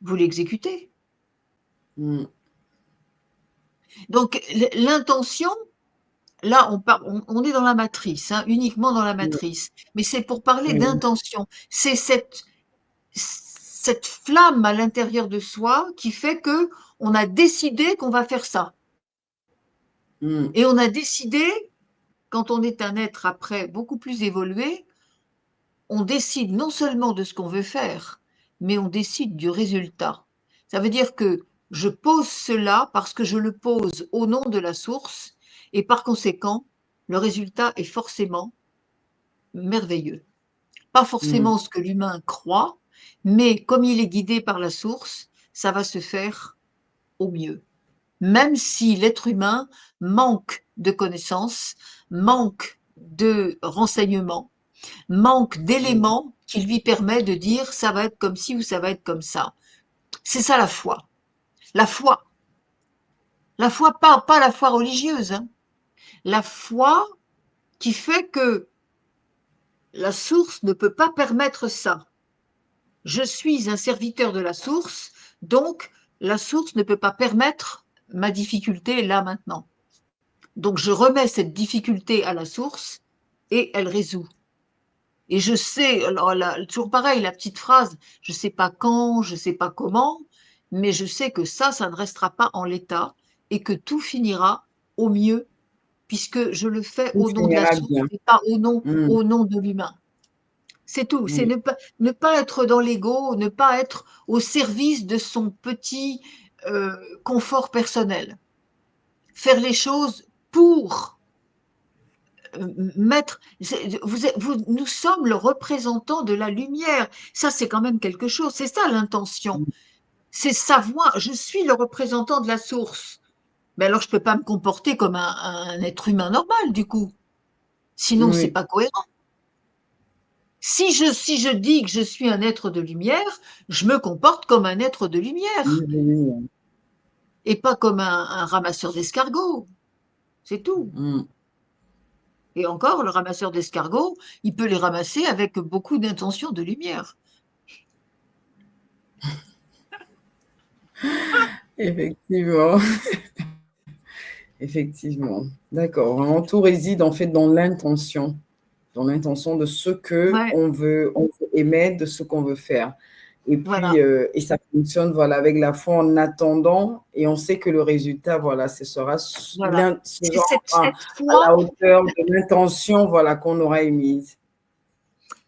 vous l'exécutez. mm, Donc l'intention, là on est dans la matrice, hein, uniquement dans la oui, matrice, mais c'est pour parler oui, d'intention. C'est cette flamme à l'intérieur de soi qui fait que on a décidé qu'on va faire ça. mm, Et on a décidé, quand on est un être après beaucoup plus évolué, on décide non seulement de ce qu'on veut faire, mais on décide du résultat. Ça veut dire que je pose cela parce que je le pose au nom de la source et par conséquent, le résultat est forcément merveilleux. Pas mm, forcément ce que l'humain croit, mais comme il est guidé par la source, ça va se faire au mieux. Même si l'être humain manque de connaissances, manque de renseignements, manque oui, d'éléments qui lui permettent de dire ça va être comme ci ou ça va être comme ça. C'est ça la foi. La foi, la foi pas la foi religieuse, hein. La foi qui fait que la source ne peut pas permettre ça. Je suis un serviteur de la source, donc la source ne peut pas permettre ma difficulté là maintenant. Donc je remets cette difficulté à la source et elle résout. Et je sais, alors là, toujours pareil, la petite phrase, je ne sais pas quand, je ne sais pas comment, mais je sais que ça ne restera pas en l'état et que tout finira au mieux, puisque je le fais tout au nom de la finira source bien. et pas Mm, au nom de l'humain. C'est tout, c'est oui, ne pas être dans l'ego, ne pas être au service de son petit confort personnel. Faire les choses pour mettre. Nous sommes le représentant de la lumière. Ça, c'est quand même quelque chose. C'est ça l'intention. mm, C'est savoir, je suis le représentant de la source. Mais alors, je ne peux pas me comporter comme un être humain normal, du coup. Sinon, c'est oui, pas cohérent. Si je dis que je suis un être de lumière, je me comporte comme un être de lumière oui, et pas comme un ramasseur d'escargots. C'est tout. mm. Et encore, le ramasseur d'escargots, il peut les ramasser avec beaucoup d'intention de lumière. Effectivement, effectivement. D'accord. Vraiment, tout réside en fait dans l'intention de ce que Ouais, on veut émettre, de ce qu'on veut faire. Et Voilà, puis, et ça fonctionne, voilà, avec la foi en attendant, et on sait que le résultat, voilà, ce sera voilà. C'est à cette foi, la hauteur de l'intention, voilà, qu'on aura émise.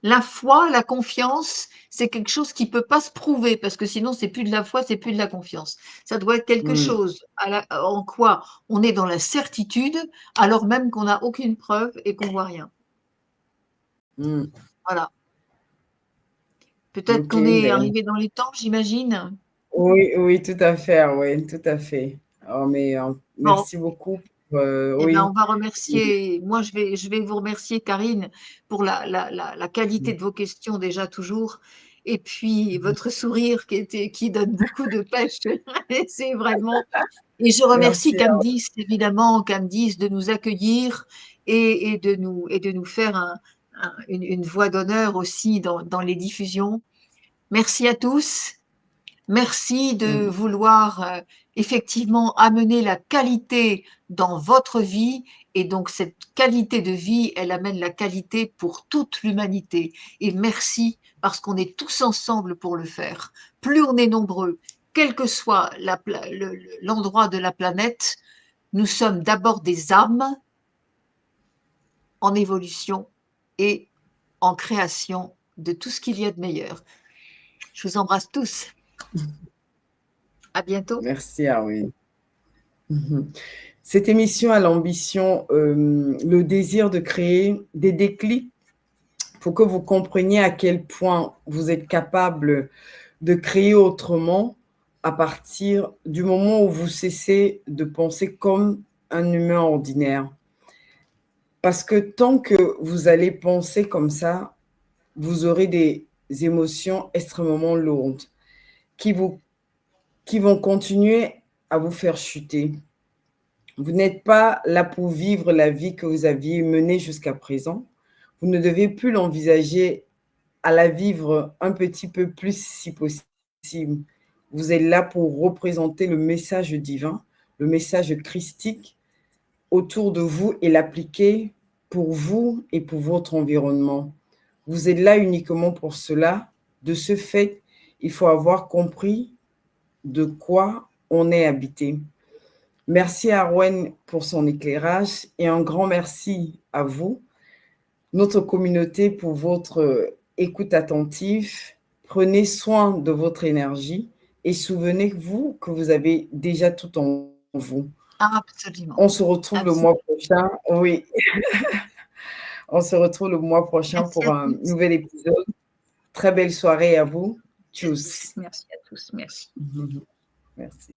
la foi, la confiance, c'est quelque chose qui peut pas se prouver parce que sinon c'est plus de la foi, c'est plus de la confiance. Ça doit être quelque Mmh, chose en quoi on est dans la certitude alors même qu'on n'a aucune preuve et qu'on voit rien. mmh. Voilà. Peut-être OK, qu'on est ben, arrivé dans les temps, j'imagine? oui, oui, tout à fait, oui, tout à fait. Oh, mais, Bon, merci beaucoup eh ben, on oui. va remercier moi je vais vous remercier Karine pour la qualité Mmh. de vos questions déjà toujours et puis votre sourire qui donne beaucoup de pêche et c'est vraiment et je remercie Merci à Candice évidemment, Candice de nous accueillir et de nous faire une voix d'honneur aussi dans les diffusions. Merci à tous. Merci de mmh, vouloir, effectivement amener la qualité dans votre vie et donc cette qualité de vie, elle amène la qualité pour toute l'humanité et merci parce qu'on est tous ensemble pour le faire. Plus on est nombreux, quel que soit l'endroit de la planète, nous sommes d'abord des âmes en évolution et en création de tout ce qu'il y a de meilleur. Je vous embrasse tous. À bientôt. merci, ah oui. Mmh. Cette émission a l'ambition, le désir de créer des déclics pour que vous compreniez à quel point vous êtes capable de créer autrement à partir du moment où vous cessez de penser comme un humain ordinaire. Parce que tant que vous allez penser comme ça, vous aurez des émotions extrêmement lourdes qui vous qui vont continuer à vous faire chuter. Vous n'êtes pas là pour vivre la vie que vous aviez menée jusqu'à présent. Vous ne devez plus l'envisager à la vivre un petit peu plus si possible. Vous êtes là pour représenter le message divin, le message christique autour de vous et l'appliquer pour vous et pour votre environnement. Vous êtes là uniquement pour cela. De ce fait, il faut avoir compris de quoi on est habité. Merci à Arwen pour son éclairage et un grand merci à vous, notre communauté, pour votre écoute attentive. Prenez soin de votre énergie et souvenez-vous que vous avez déjà tout en vous. Absolument, On se retrouve le mois absolument. prochain. Oui, on se retrouve le mois prochain Merci pour à un tous. nouvel épisode. Très belle soirée à vous. Merci à tous. Tchuss. Merci à tous. Merci. Merci.